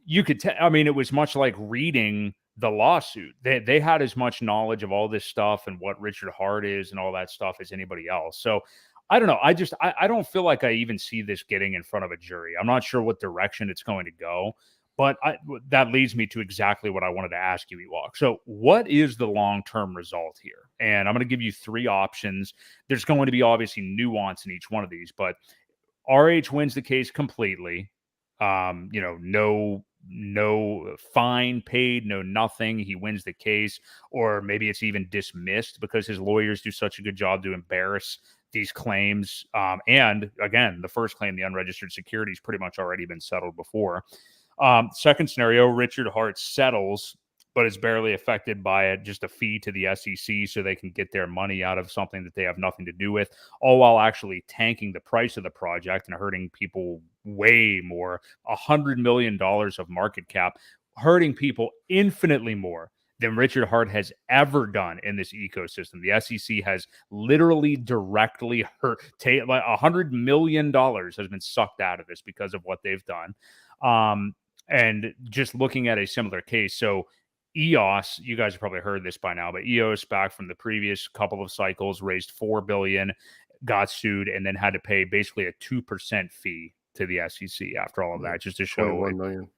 you could tell. I mean, it was much like reading the lawsuit. They had as much knowledge of all this stuff and what Richard Hart is and all that stuff as anybody else. So I don't know. I don't feel like I even see this getting in front of a jury. I'm not sure what direction it's going to go, But that leads me to exactly what I wanted to ask you, Ewok. So what is the long-term result here? And I'm going to give you three options. There's going to be obviously nuance in each one of these, but RH wins the case completely. No fine paid, no nothing. He wins the case, or maybe it's even dismissed because his lawyers do such a good job to embarrass these claims. And again, the first claim, the unregistered securities, pretty much already been settled before. Second scenario, Richard Hart settles, but is barely affected by it, just a fee to the SEC so they can get their money out of something that they have nothing to do with, all while actually tanking the price of the project and hurting people way more. $100 million of market cap, hurting people infinitely more than Richard Hart has ever done in this ecosystem. The SEC has literally directly hurt, like $100 million has been sucked out of this because of what they've done. And just looking at a similar case, so EOS, you guys have probably heard this by now, but EOS back from the previous couple of cycles raised $4 billion, got sued, and then had to pay basically a 2% fee to the SEC after all of that, just to show 21 million.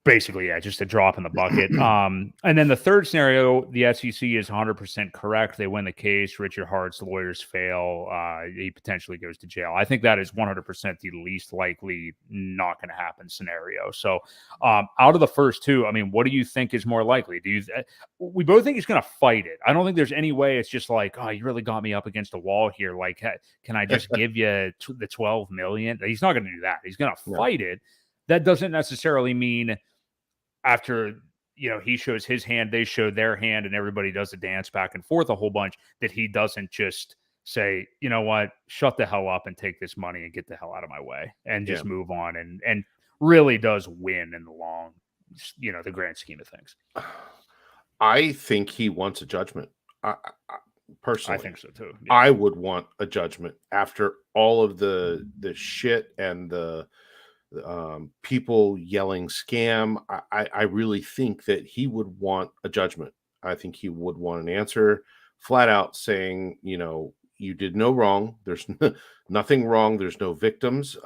Basically, yeah, just a drop in the bucket. And then the third scenario, the SEC is 100% correct. They win the case. Richard Hart's lawyers fail. He potentially goes to jail. I think that is 100% the least likely not going to happen scenario. So out of the first two, I mean, what do you think is more likely? We both think he's going to fight it. I don't think there's any way it's just like, oh, you really got me up against a wall here. Like, can I just give you the 12 million? He's not going to do that. He's going to fight it. That doesn't necessarily mean after, he shows his hand, they show their hand, and everybody does a dance back and forth a whole bunch, that he doesn't just say, you know what, shut the hell up and take this money and get the hell out of my way and just move on, and really does win in the long, the grand scheme of things. I think he wants a judgment. Personally, I think so too. Yeah. I would want a judgment after all of the shit and the people yelling scam. I really think that he would want a judgment. I think he would want an answer flat out saying, you did no wrong. There's nothing wrong. There's no victims.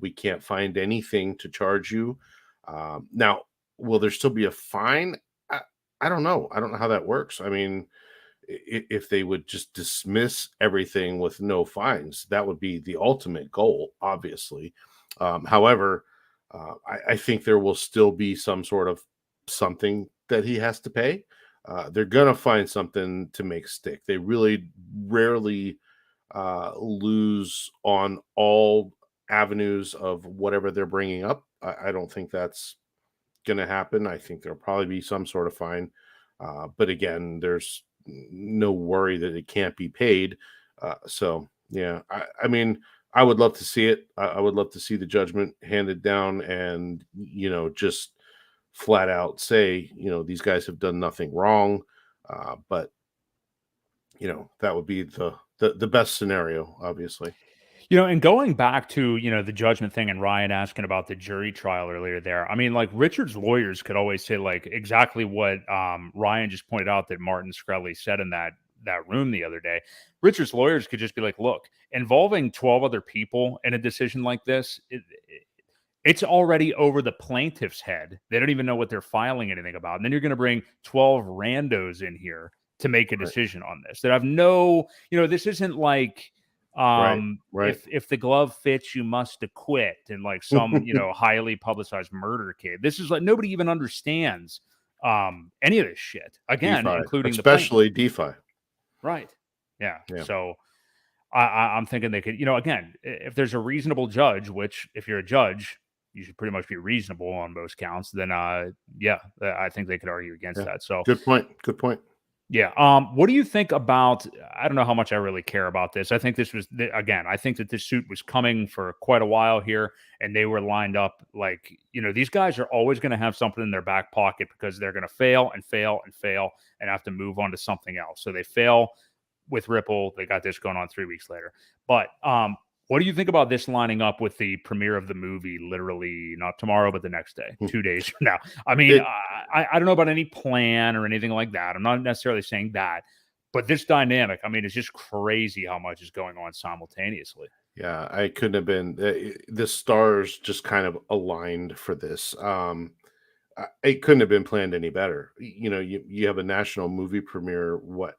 We can't find anything to charge you. Now, will there still be a fine? I don't know. I don't know how that works. I mean, if they would just dismiss everything with no fines, that would be the ultimate goal, obviously. However, I think there will still be some sort of something that he has to pay. They're going to find something to make stick. They really rarely lose on all avenues of whatever they're bringing up. I don't think that's going to happen. I think there'll probably be some sort of fine. But again, there's no worry that it can't be paid. So, yeah, I mean, I would love to see it. I would love to see the judgment handed down and, just flat out say, these guys have done nothing wrong. But, that would be the best scenario, obviously. And going back to, the judgment thing and Ryan asking about the jury trial earlier there, I mean, like Richard's lawyers could always say like exactly what Ryan just pointed out that Martin Shkreli said in that room the other day. Richard's lawyers could just be like, look, involving 12 other people in a decision like this, it's already over the plaintiff's head. They don't even know what they're filing anything about. And then you're going to bring 12 randos in here to make a decision on this that have no, this isn't like, right. If the glove fits, you must acquit, and like some highly publicized murder case. This is like nobody even understands any of this shit. Again, DeFi, including especially DeFi. Right. Yeah. So I'm thinking they could, again, if there's a reasonable judge, which if you're a judge, you should pretty much be reasonable on most counts, then I think they could argue against that. So good point. Yeah. What do you think about, I don't know how much I really care about this. I think this was, again, I think that this suit was coming for quite a while here, and they were lined up like, these guys are always going to have something in their back pocket because they're going to fail and fail and fail and have to move on to something else. So they fail with Ripple. They got this going on 3 weeks later. But what do you think about this lining up with the premiere of the movie, literally not tomorrow, but the next day, 2 days from now? I mean, I don't know about any plan or anything like that. I'm not necessarily saying that, but this dynamic, I mean, it's just crazy how much is going on simultaneously. Yeah, I couldn't have been the stars just kind of aligned for this. It couldn't have been planned any better. You have a national movie premiere, what,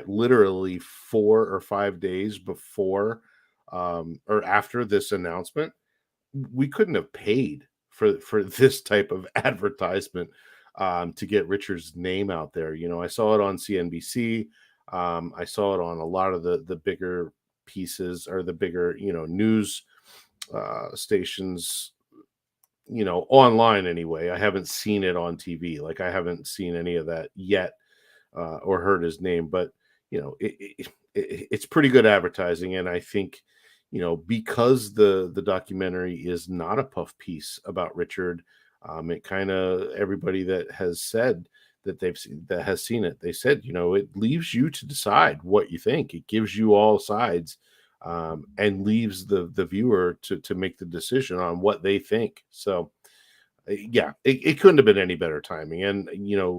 literally 4 or 5 days before or after this announcement. We couldn't have paid for this type of advertisement to get Richard's name out there. I saw it on CNBC. I saw it on a lot of the bigger pieces, or the bigger news stations, online anyway. I haven't seen it on TV. Like, I haven't seen any of that yet, or heard his name, but it's pretty good advertising. And I think, because the documentary is not a puff piece about Richard, it kind of, everybody that has said that that has seen it, they said, it leaves you to decide what you think. It gives you all sides, and leaves the viewer to make the decision on what they think. So yeah, it couldn't have been any better timing. And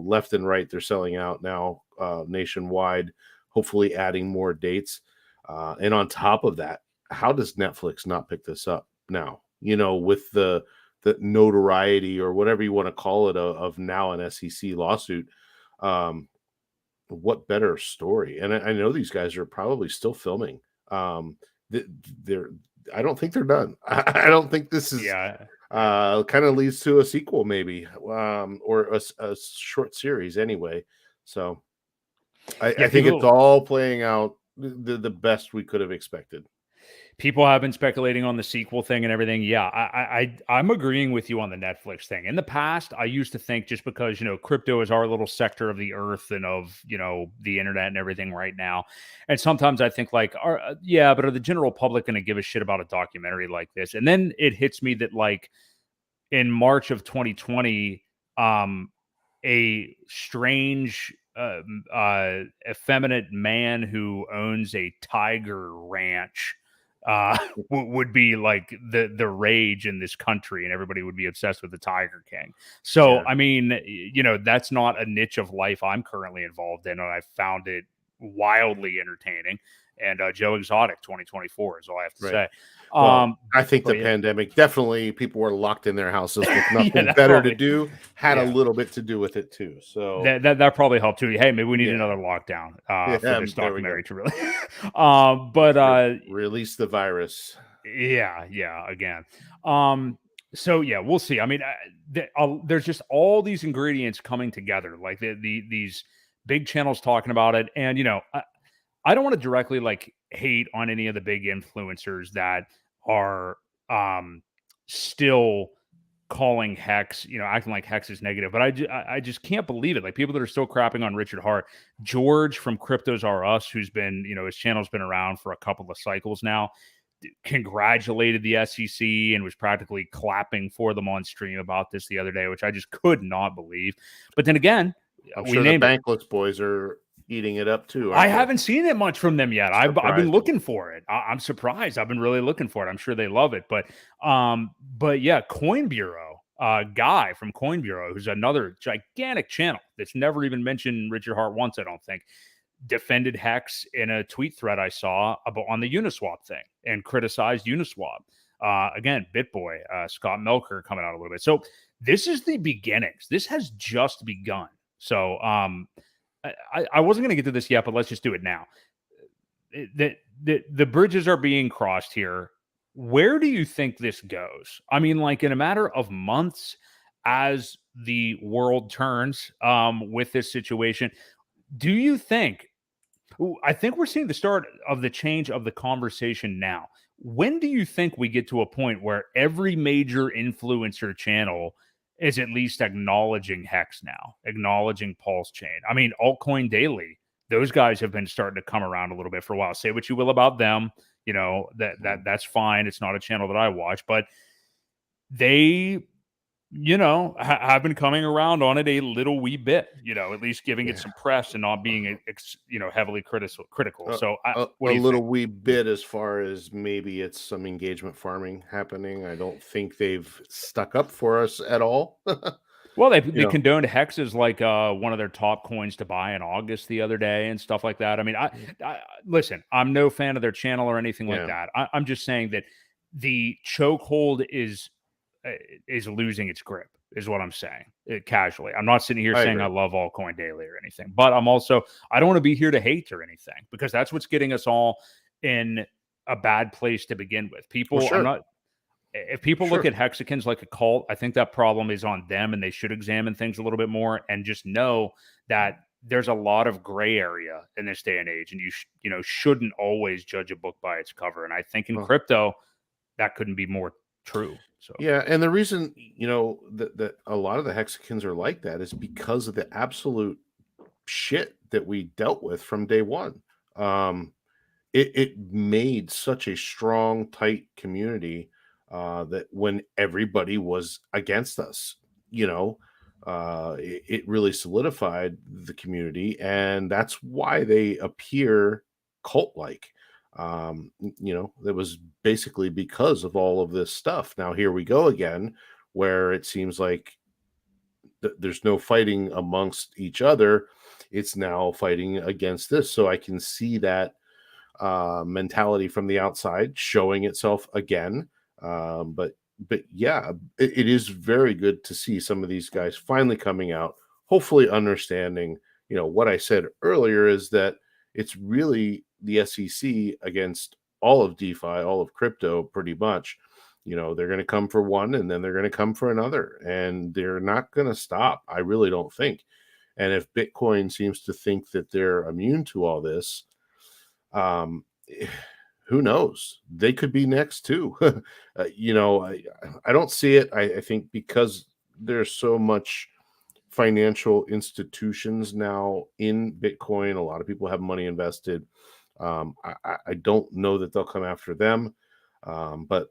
left and right, they're selling out now, nationwide, hopefully adding more dates. And on top of that, how does Netflix not pick this up now? With the notoriety, or whatever you want to call it, of now an SEC lawsuit. Um, what better story? And I know these guys are probably still filming. Um, th- they're I don't think they're done. I don't think this is Yeah. kind of leads to a sequel, maybe, or a short series anyway. So I Yeah, think it's people all playing out the best we could have expected. People have been speculating on the sequel thing and everything. Yeah, I'm agreeing with you on the Netflix thing. In the past, I used to think, just because crypto is our little sector of the earth and of the internet and everything right now, and sometimes I think like, yeah, but are the general public going to give a shit about a documentary like this? And then it hits me that, like, in March of 2020, um, a strange, effeminate man who owns a tiger ranch would be like the rage in this country, and everybody would be obsessed with the Tiger King. So, Yeah, I mean, that's not a niche of life I'm currently involved in, and I found it wildly entertaining. And Joe Exotic 2024 is all I have to right. say. Well, Um, I think but the yeah, pandemic, definitely, people were locked in their houses with yeah, nothing that better to probably, do, had a yeah, little bit to do with it too. So that probably helped too. Hey, maybe we need yeah, another lockdown for yeah, this there we go. documentary to really. But Release the virus. yeah, again. So yeah, we'll see. I mean, there's just all these ingredients coming together, like these big channels talking about it, and I don't want to directly like hate on any of the big influencers that are still calling Hex, acting like Hex is negative, but I just can't believe it. Like, people that are still crapping on Richard Hart, George from Cryptos R Us, who's been, his channel's been around for a couple of cycles now, congratulated the SEC and was practically clapping for them on stream about this the other day, which I just could not believe. But then again, I'm we sure the named it. Bankless boys are eating it up too, I aren't they? haven't seen it much from them yet. I've been Surprising. looking for it. I'm surprised. I've been really looking for it. I'm sure they love it. But yeah, Coin Bureau, guy from Coin Bureau, who's another gigantic channel that's never even mentioned Richard Hart once, I don't think, defended Hex in a tweet thread I saw about on the Uniswap thing and criticized Uniswap. Again, BitBoy, Scott Melker coming out a little bit. So this is the beginnings. This has just begun. So I wasn't going to get to this yet, but let's just do it now. The bridges are being crossed here. Where do you think this goes? I mean, like, in a matter of months, as the world turns with this situation, do you think? I think we're seeing the start of the change of the conversation now. When do you think we get to a point where every major influencer channel is at least acknowledging Hex now, acknowledging PulseChain? I mean, Altcoin Daily, those guys have been starting to come around a little bit for a while. Say what you will about them, that's fine. It's not a channel that I watch, but they have been coming around on it a little wee bit, at least giving it Yeah. some press and not being, heavily critical. A, So, what a do you think? little wee bit, as far as maybe it's some engagement farming happening. I don't think they've stuck up for us at all. Well, You they know, condoned Hex as like one of their top coins to buy in August the other day and stuff like that. I mean, I listen. I'm no fan of their channel or anything like yeah, that. I'm just saying that the chokehold is losing its grip. Is what I'm saying casually. I'm not sitting here I saying I agree. love Altcoin Daily or anything, but I don't want to be here to hate or anything because that's what's getting us all in a bad place to begin with. Well, People, I'm sure, not if people look sure. at hexicans like a cult, I think that problem is on them and they should examine things a little bit more and just know that there's a lot of gray area in this day and age and shouldn't always judge a book by its cover. And I think in Well, crypto that couldn't be more true. So, yeah, and the reason that a lot of the hexagons are like that is because of the absolute shit that we dealt with from day one. Um, it made such a strong, tight community that when everybody was against us, you know, it really solidified the community, and that's why they appear cult-like. That was basically because of all of this stuff. Now here we go again, where it seems like there's no fighting amongst each other. It's now fighting against this. So I can see that mentality from the outside showing itself again. But yeah, it is very good to see some of these guys finally coming out, hopefully understanding. What I said earlier is that it's really the SEC against all of DeFi, all of crypto, pretty much. They're going to come for one, and then they're going to come for another, and they're not going to stop. I really don't think. And if Bitcoin seems to think that they're immune to all this, um, who knows? They could be next too. I don't see it. I think because there's so much financial institutions now in Bitcoin, a lot of people have money invested. I don't know that they'll come after them, but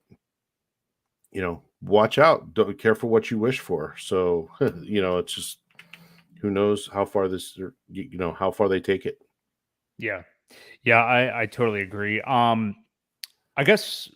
watch out. Don't care for what you wish for. So it's just who knows how far how far they take it. yeah. Yeah, I totally agree. I guess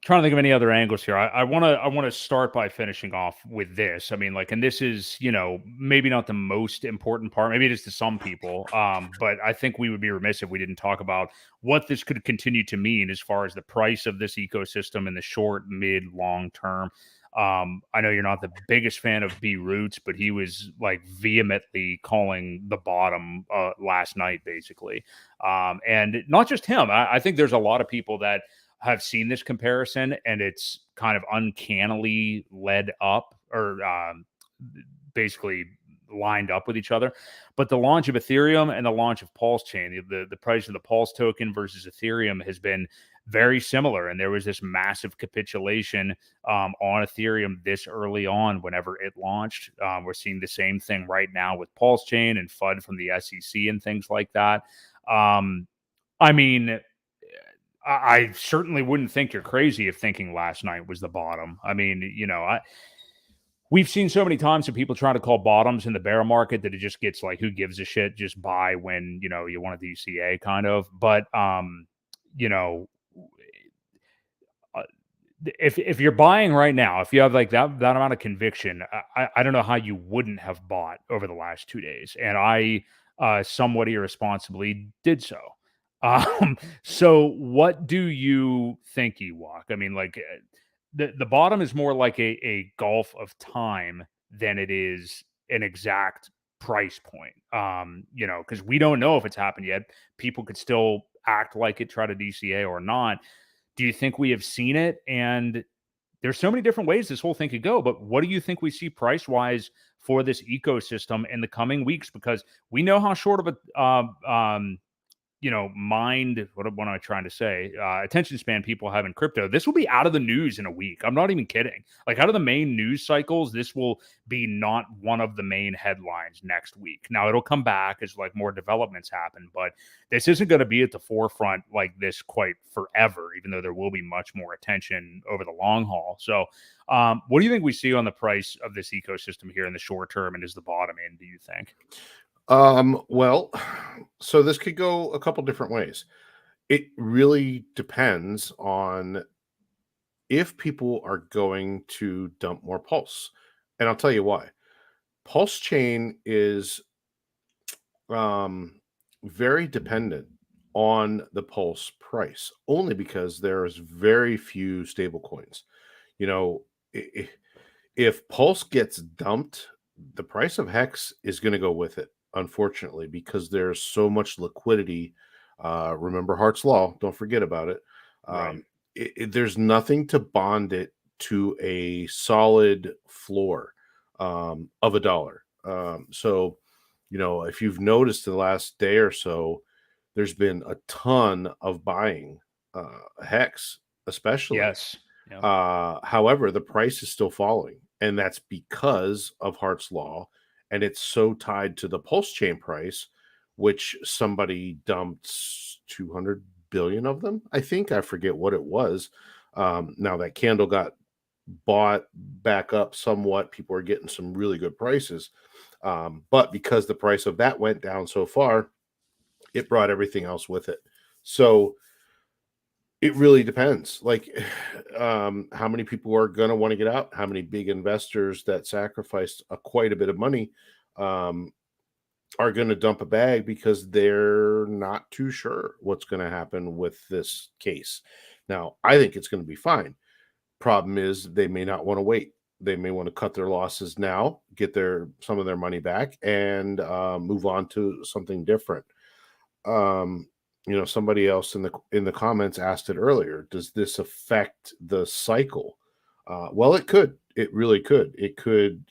trying to think of any other angles here. I want to start by finishing off with this. I mean, like, and this is maybe not the most important part. Maybe it is to some people. But I think we would be remiss if we didn't talk about what this could continue to mean as far as the price of this ecosystem in the short, mid, long term. I know you're not the biggest fan of B Roots, but he was like vehemently calling the bottom last night, basically. And not just him. I think there's a lot of people that have seen this comparison and it's kind of uncannily led up or basically lined up with each other. But the launch of Ethereum and the launch of PulseChain, the price of the Pulse token versus Ethereum has been very similar. And there was this massive capitulation on Ethereum this early on whenever it launched. We're seeing the same thing right now with PulseChain and FUD from the SEC and things like that. I mean, I certainly wouldn't think you're crazy if thinking last night was the bottom. I mean, we've seen so many times of people trying to call bottoms in the bear market that it just gets like, who gives a shit? Just buy when you want a DCA kind of. But you know, uh, if you're buying right now, if you have like that amount of conviction, I don't know how you wouldn't have bought over the last 2 days, and I somewhat irresponsibly did so. So what do you think, Ewok? I mean, like the bottom is more like a gulf of time than it is an exact price point. Because we don't know if it's happened yet. People could still act like it, try to DCA or not. Do you think we have seen it? And there's so many different ways this whole thing could go, but what do you think we see price wise for this ecosystem in the coming weeks? Because we know how short of a mind, what am I trying to say? Attention span people have in crypto. This will be out of the news in a week. I'm not even kidding. Like, out of the main news cycles, this will be not one of the main headlines next week. Now it'll come back as like more developments happen, but this isn't going to be at the forefront like this quite forever, even though there will be much more attention over the long haul. So what do you think we see on the price of this ecosystem here in the short term, and is the bottom in, do you think? Well, so this could go a couple different ways. It really depends on if people are going to dump more pulse. And I'll tell you why. PulseChain is um, very dependent on the Pulse price, only because there's very few stable coins. You know, if Pulse gets dumped, the price of Hex is going to go with it, unfortunately, because there's so much liquidity. Remember Hart's Law, don't forget about it. Right. There's nothing to bond it to a solid floor of a dollar. So, if you've noticed the last day or so, there's been a ton of buying Hex, especially. Yes. Yeah. However, the price is still falling, and that's because of Hart's Law, and it's so tied to the Pulse Chain price, which somebody dumped 200 billion of them. I think I forget what it was. Now that candle got bought back up somewhat. People are getting some really good prices, but because the price of that went down so far, it brought everything else with it. So it really depends. Like, how many people are going to want to get out? How many big investors that sacrificed quite a bit of money um, are going to dump a bag because they're not too sure what's going to happen with this case? Now, I think it's going to be fine. Problem is, they may not want to wait. They may want to cut their losses now, get some of their money back, and move on to something different. um Somebody else in the comments asked it earlier, does this affect the cycle? Well, it could. It really could. It could,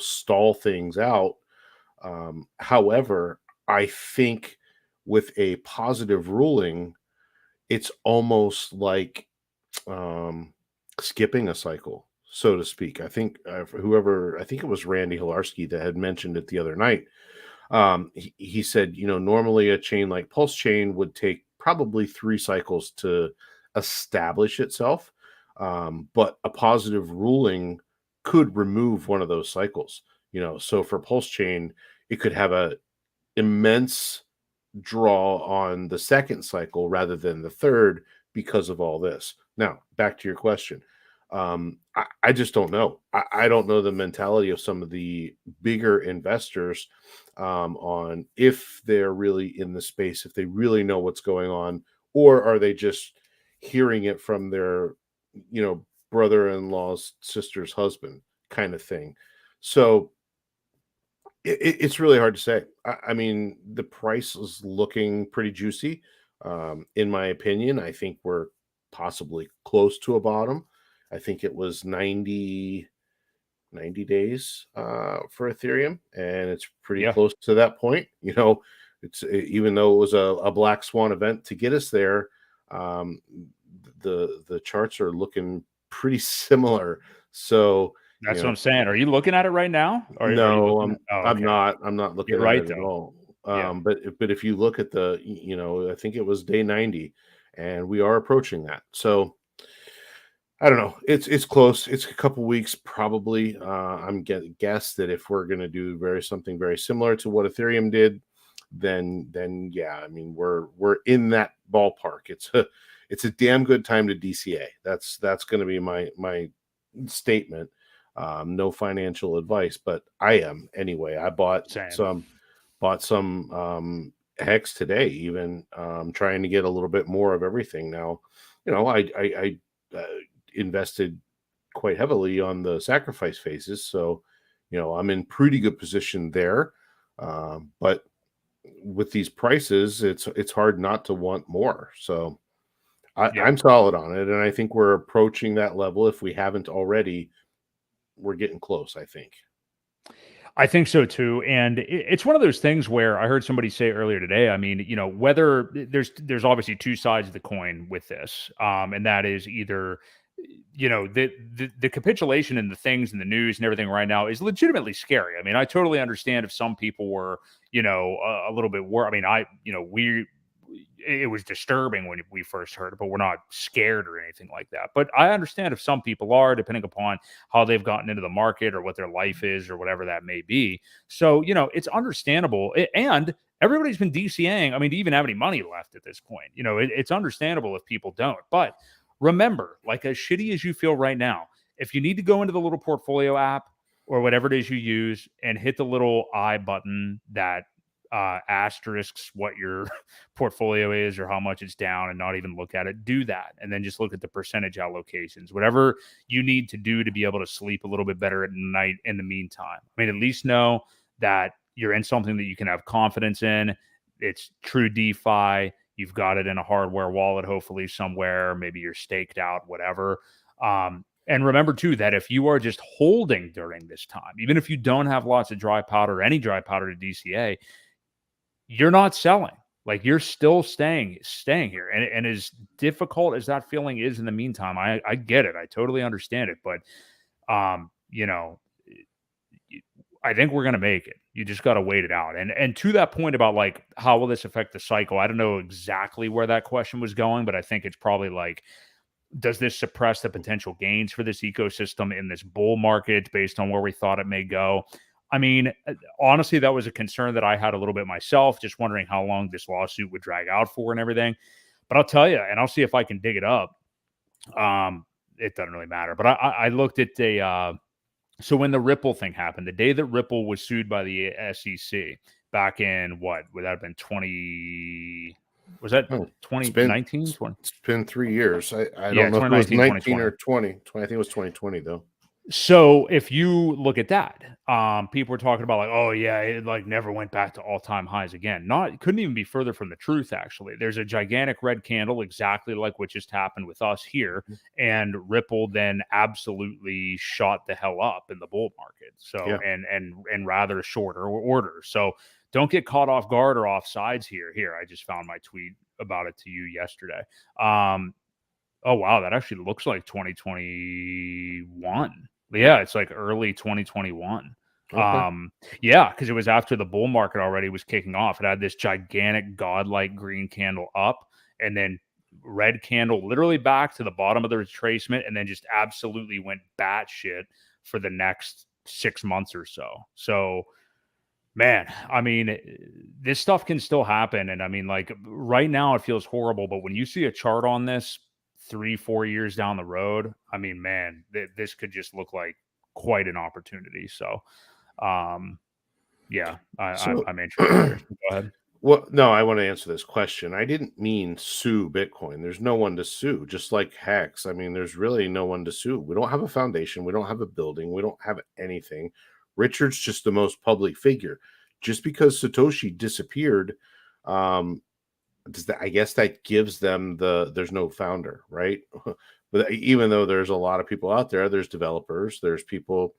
stall things out. However, I think with a positive ruling, it's almost like um skipping a cycle, so to speak. I think I think it was Randy Hilarski that had mentioned it the other night. He said, normally a chain like Pulse Chain would take probably 3 cycles to establish itself, but a positive ruling could remove one of those cycles. So for Pulse Chain, it could have a immense draw on the second cycle rather than the third because of all this. Now, back to your question. I just don't know. I don't know the mentality of some of the bigger investors on if they're really in the space, if they really know what's going on, or are they just hearing it from their, you know, brother-in-law's sister's husband kind of thing. So it's really hard to say. I mean, the price is looking pretty juicy. In my opinion, I think we're possibly close to a bottom. I think it was 90 days for Ethereum, and it's pretty Yeah. close to that point. Even though it was a black swan event to get us there, um, the charts are looking pretty similar. So, That's what I'm saying. Are you looking at it right now? Or are you no, looking at I'm okay. not. I'm not looking You're at right, it at though. all. Yeah. But if you look at I think it was day 90, and we are approaching that. So I don't know. It's close. It's a couple weeks probably. I'm guess that if we're going to do something very similar to what Ethereum did, then yeah, I mean we're in that ballpark. It's a damn good time to DCA. That's going to be my statement. No financial advice, but I am anyway. I Same. bought some Hex today, even trying to get a little bit more of everything. Now, I invested quite heavily on the sacrifice phases, so I'm in pretty good position there. But with these prices, it's hard not to want more. So Yeah. I'm solid on it, and I think we're approaching that level. If we haven't already, we're getting close, I think. I think so too, and it's one of those things where I heard somebody say earlier today. I mean, whether there's obviously two sides of the coin with this, and that is either the capitulation and the things in the news and everything right now is legitimately scary. I mean, I totally understand if some people were a little bit worried. I mean, we it was disturbing when we first heard it, but we're not scared or anything like that. But I understand if some people are, depending upon how they've gotten into the market or what their life is or whatever that may be. So, it's understandable. And everybody's been DCAing. I mean, do you even have any money left at this point? It's understandable if people don't. But remember, like as shitty as you feel right now, if you need to go into the little portfolio app or whatever it is you use and hit the little I button that asterisks what your portfolio is or how much it's down, and not even look at it. Do that, and then just look at the percentage allocations, whatever you need to do to be able to sleep a little bit better at night. In the meantime, I mean, at least know that you're in something that you can have confidence in. It's true DeFi. You've got it in a hardware wallet, hopefully somewhere. Maybe you're staked out, whatever. And remember too that if you are just holding during this time, even if you don't have lots of dry powder, any dry powder to DCA, you're not selling. Like, you're still staying here. And as difficult as that feeling is in the meantime, I get it. I totally understand it. But you know, I think we're gonna make it. You just gotta wait it out. And to that point about like how will this affect the cycle? I don't know exactly where that question was going, but I think it's probably like, does this suppress the potential gains for this ecosystem in this bull market based on where we thought it may go? I mean, honestly, that was a concern that I had a little bit myself, just wondering how long this lawsuit would drag out for and everything. But I'll tell you, and I'll see if I can dig it up. It doesn't really matter. But I looked at so when the Ripple thing happened, the day that Ripple was sued by the SEC back in what would that have been 20? Was that 2019? It's been 3 years. I Yeah, don't know if it was 19 2020. or 20. I think it was 2020 though. So if you look at that, people were talking about like, oh yeah, it like never went back to all-time highs again. Couldn't even be further from the truth, actually. There's a gigantic red candle, exactly like what just happened with us here, and Ripple then absolutely shot the hell up in the bull market. So Yeah. and rather shorter order. So don't get caught off guard or off sides here. Here, I just found my tweet about it to you yesterday. Oh wow, that actually looks like 2021. Yeah, it's like early 2021. Okay. Yeah, because it was after the bull market already was kicking off. It had this gigantic godlike green candle up, and then red candle literally back to the bottom of the retracement, and then just absolutely went batshit for the next 6 months or so. So, man, I mean, this stuff can still happen. And I mean, like right now it feels horrible, but when you see a chart on this 3-4 years down the road, I mean, man, this could just look like quite an opportunity. So, yeah, So, I'm interested here. Go ahead. well, no, I want to answer this question. I didn't mean sue Bitcoin. There's no one to sue, just like Hex. I mean, there's really no one to sue. We don't have a foundation. We don't have a building. We don't have anything. Richard's just the most public figure. Just because Satoshi disappeared, um, I guess that gives them there's no founder, right? But even though there's a lot of people out there, there's developers, there's people,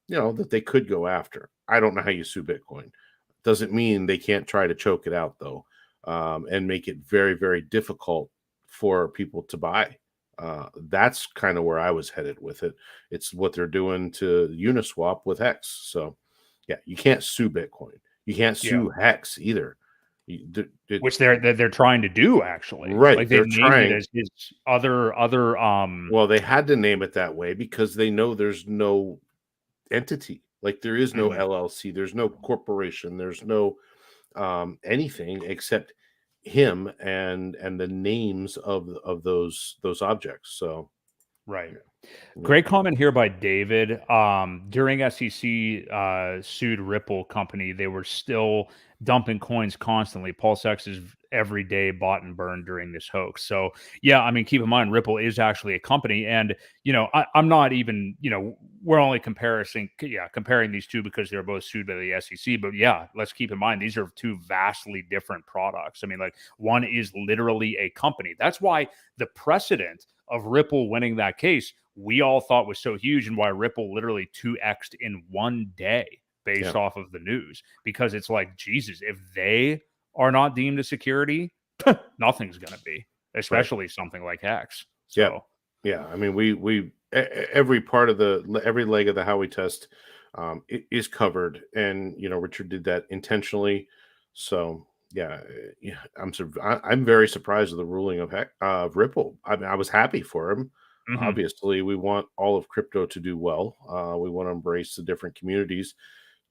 that they could go after. I don't know how you sue Bitcoin. Doesn't mean they can't try to choke it out though, and make it very, very difficult for people to buy. That's kind of where I was headed with it. It's what they're doing to Uniswap with Hex. So, yeah, you can't sue Bitcoin. You can't Yeah. sue Hex either. Which they're trying to do, actually. Right, Like, they're they've named it trying. as his other Well, they had to name it that way because they know there's no entity. Like, there is no Mhm. LLC, there's no corporation, there's no anything except him and the names of those objects. So, Right. yeah. Great comment here by David. During SEC sued Ripple company, they were still dumping coins constantly. PulseX is every day bought and burned during this hoax. So yeah, I mean, keep in mind Ripple is actually a company, and I'm not even we're only comparing these two because they're both sued by the SEC. But yeah, let's keep in mind these are two vastly different products. I mean, like one is literally a company. That's why the precedent of Ripple winning that case we all thought was so huge, and why Ripple literally 2x'd in one day based off of the news, because it's like, Jesus, if they are not deemed a security, nothing's going to be, especially something like Hex. So yeah. I mean, we every part of every leg of the Howey test is covered, and Richard did that intentionally. So yeah, I'm very surprised with the ruling of Ripple. I mean, I was happy for him. Obviously, we want all of crypto to do well. We want to embrace the different communities,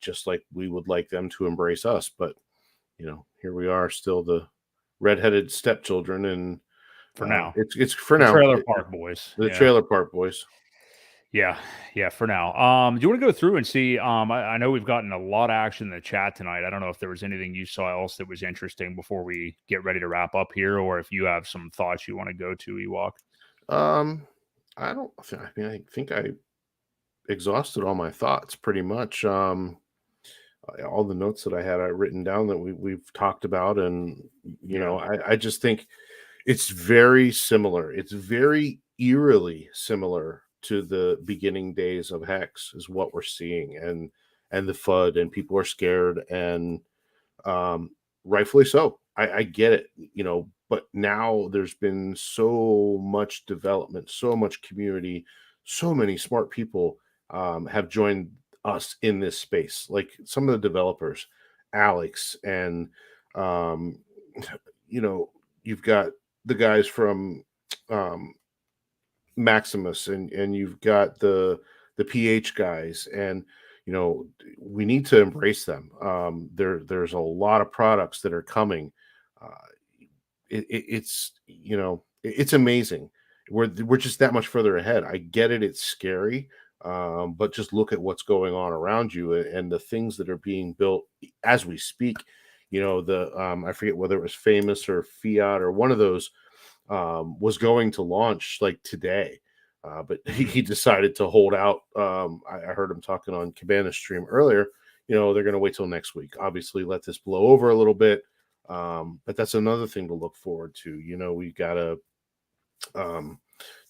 just like we would like them to embrace us. But here we are, still the redheaded stepchildren, and for now, it's for the now. Trailer Park Boys. The Yeah. Trailer Park Boys. Yeah, yeah, for now. Do you want to go through and see? I know we've gotten a lot of action in the chat tonight. I don't know if there was anything you saw else that was interesting before we get ready to wrap up here, or if you have some thoughts you want to go to, Ewok. Um, I mean, I think I exhausted all my thoughts pretty much. All the notes that I had written down that we've talked about, and Yeah. I just think it's very similar. It's very eerily similar to the beginning days of Hex, is what we're seeing, and the FUD, and people are scared, and um, rightfully so. I get it, but now there's been so much development, so much community, so many smart people have joined us in this space. Like some of the developers, Alex, and um, you've got the guys from um, Maximus, and you've got the PH guys, and we need to embrace them. There's a lot of products that are coming. Uh, it's amazing. We're just that much further ahead. I get it; it's scary, but just look at what's going on around you, and the things that are being built as we speak. I forget whether it was Famous or Fiat or one of those was going to launch like today, but Mhm. he decided to hold out. I heard him talking on Cabana's stream earlier. They're going to wait till next week. Obviously, let this blow over a little bit, but that's another thing to look forward to. We've got um,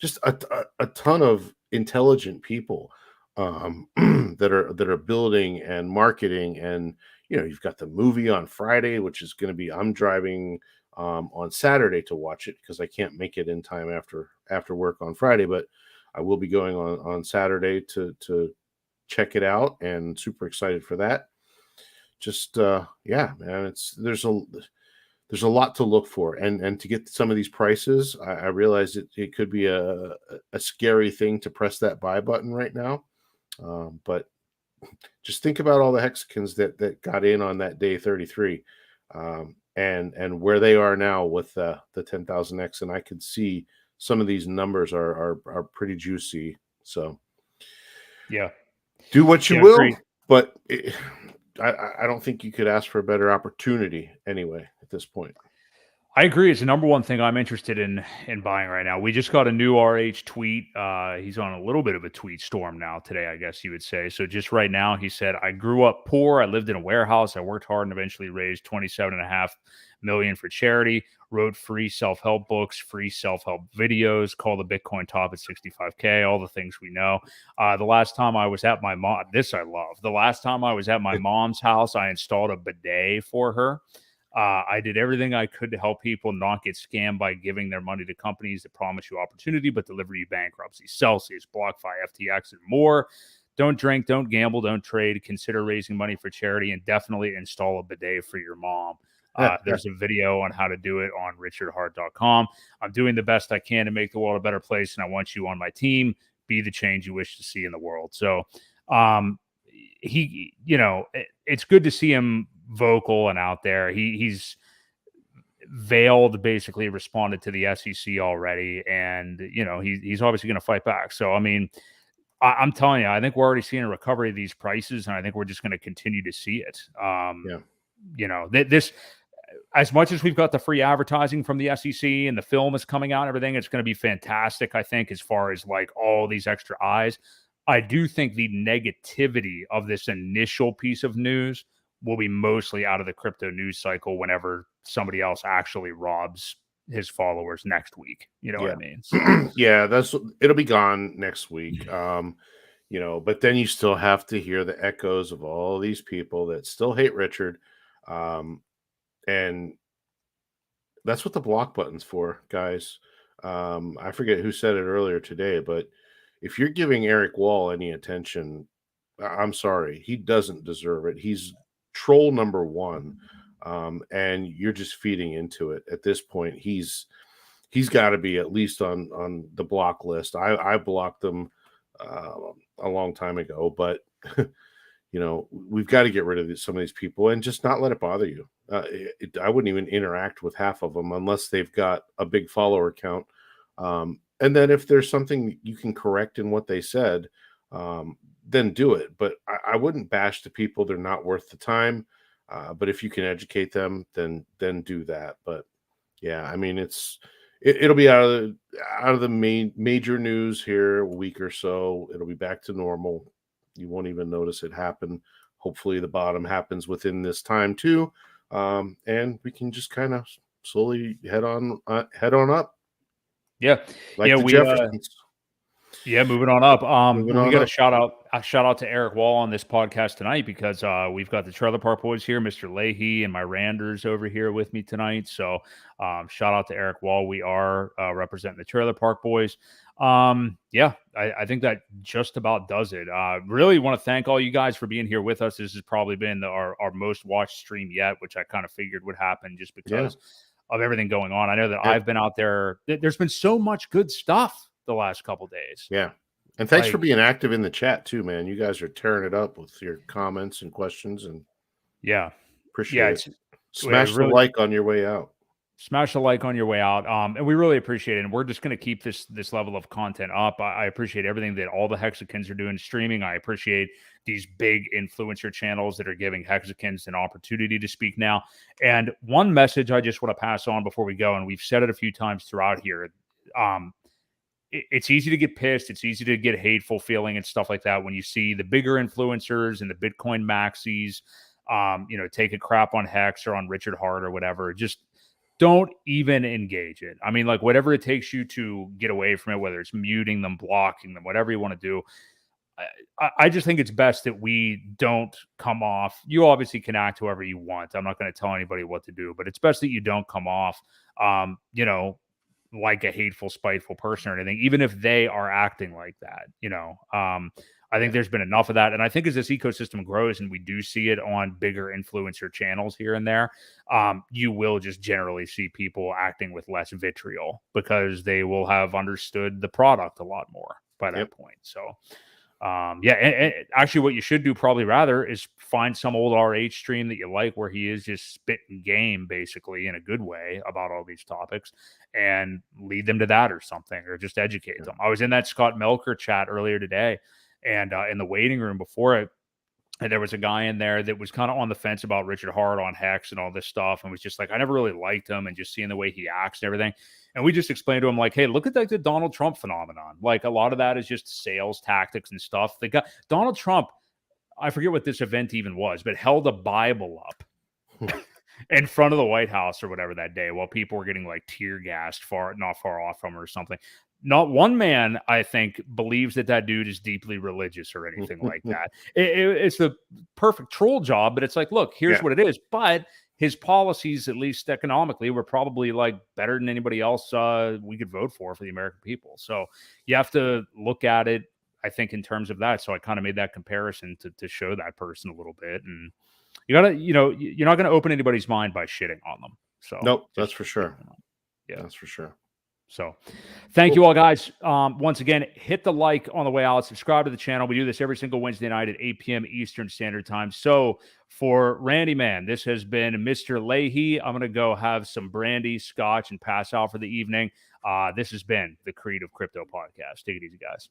just a ton of intelligent people that are building and marketing, and you've got the movie on Friday, which is going to be. I'm driving on Saturday to watch it because I can't make it in time after work on Friday, but I will be going on Saturday to check it out, and super excited for that. Just yeah, man, there's a lot to look for, and to get some of these prices, I realize it could be a scary thing to press that buy button right now, but just think about all the Hexicans that got in on that day 33, and where they are now with the 10,000x, and I could see some of these numbers are pretty juicy. So Yeah. do what you Yeah. will, Great. but I don't think you could ask for a better opportunity anyway at this point. I agree. It's the number one thing I'm interested in buying right now. We just got a new RH tweet. He's on a little bit of a tweet storm now today, I guess you would say. So just right now, he said, "I grew up poor. I lived in a warehouse. I worked hard and eventually raised 27.5 million for charity. Wrote free self-help books, free self-help videos. Call the Bitcoin top at 65K. All the things we know. The last time I was at my mom, this I love. The last time I was at my mom's house, I installed a bidet for her." I did everything I could to help people not get scammed by giving their money to companies that promise you opportunity but deliver you bankruptcy. Celsius, BlockFi, FTX, and more. Don't drink, don't gamble, don't trade. Consider raising money for charity, and definitely install a bidet for your mom. There's a video on how to do it on richardhart.com. I'm doing the best I can to make the world a better place, and I want you on my team. Be the change you wish to see in the world. So, um, it's good to see him vocal and out there. He's veiled basically responded to the SEC already, and he's obviously going to fight back. So I mean, I'm telling you, I think we're already seeing a recovery of these prices, and I think we're just going to continue to see it. Yeah. This, as much as we've got the free advertising from the SEC and the film is coming out and everything, it's going to be fantastic. I think as far as like all these extra eyes, I do think the negativity of this initial piece of news will be mostly out of the crypto news cycle whenever somebody else actually robs his followers next week. You know what I Yeah. mean? So Yeah, it'll be gone next week. But then you still have to hear the echoes of all these people that still hate Richard. And that's what the block button's for, guys. I forget who said it earlier today, but if you're giving Eric Wall any attention, I'm sorry, he doesn't deserve it. He's troll number one. And you're just feeding into it at this point. He's got to be at least on the block list. I blocked him uh, a long time ago, but we've got to get rid of some of these people and just not let it bother you. I wouldn't even interact with half of them unless they've got a big follower count. And then if there's something you can correct in what they said, then do it. But I wouldn't bash the people; they're not worth the time. But if you can educate them, then do that. But yeah, I mean, it'll be out of the major news here a week or so. It'll be back to normal. You won't even notice it happen. Hopefully, the bottom happens within this time too, and we can just kind of slowly head on up Yeah. like the We Jeffersons. moving on up. Moving We on got up. a shout out to Eric Wall on this podcast tonight because we've got the Trailer Park Boys here, Mr. Leahy and my Randers over here with me tonight. So shout out to Eric Wall. We are representing the Trailer Park Boys. I think that just about does it. Really want to thank all you guys for being here with us. This has probably been our most watched stream yet, which I kind of figured would happen just because of everything going on. I know that I've been out there. There's been so much good stuff the last couple days. Yeah. And thanks for being active in the chat too, man. You guys are tearing it up with your comments and questions, and appreciate it. Smash the like on your way out. Smash the like on your way out. And we really appreciate it. And we're just going to keep this level of content up. I appreciate everything that all the Hexicans are doing streaming. I appreciate these big influencer channels that are giving Hexicans an opportunity to speak now. And one message I just want to pass on before we go, and we've said it a few times throughout here. It's easy to get pissed. It's easy to get hateful feeling and stuff like that when you see the bigger influencers and the Bitcoin maxis, take a crap on Hex or on Richard Hart or whatever. Just don't even engage it. I mean, like whatever it takes you to get away from it, whether it's muting them, blocking them, whatever you want to do. I just think it's best that we don't come off. You obviously can act however you want. I'm not going to tell anybody what to do, but it's best that you don't come off, like a hateful, spiteful person or anything, even if they are acting like that, I think there's been enough of that. And I think as this ecosystem grows and we do see it on bigger influencer channels here and there, you will just generally see people acting with less vitriol because they will have understood the product a lot more by that point. So, and actually what you should do probably rather is find some old RH stream that you like where he is just spitting game basically in a good way about all these topics and lead them to that or something, or just educate them. I was in that Scott Melker chat earlier today and in the waiting room before it, and there was a guy in there that was kind of on the fence about Richard Hart on Hex and all this stuff. And was just like, I never really liked him, and just seeing the way he acts and everything. And we just explained to him like, hey, look at like the Donald Trump phenomenon. Like a lot of that is just sales tactics and stuff. They got Donald Trump. I forget what this event even was, but held a Bible up in front of the White House or whatever that day while people were getting like tear gassed not far off from her or something. Not one man, I think, believes that dude is deeply religious or anything like that. It's the perfect troll job, but it's like, look, here's what it is. But his policies, at least economically, were probably like better than anybody else we could vote for the American people. So you have to look at it, I think, in terms of that. So I kind of made that comparison to show that person a little bit. And you gotta, you're not going to open anybody's mind by shitting on them. So nope, that's for sure. Yeah, that's for sure. So thank you all, guys. Once again, hit the like on the way out. Subscribe to the channel. We do this every single Wednesday night at 8 p.m. Eastern Standard Time. So for Randy Man, this has been Mr. Leahy. I'm going to go have some brandy, scotch, and pass out for the evening. This has been the Creed of Crypto podcast. Take it easy, guys.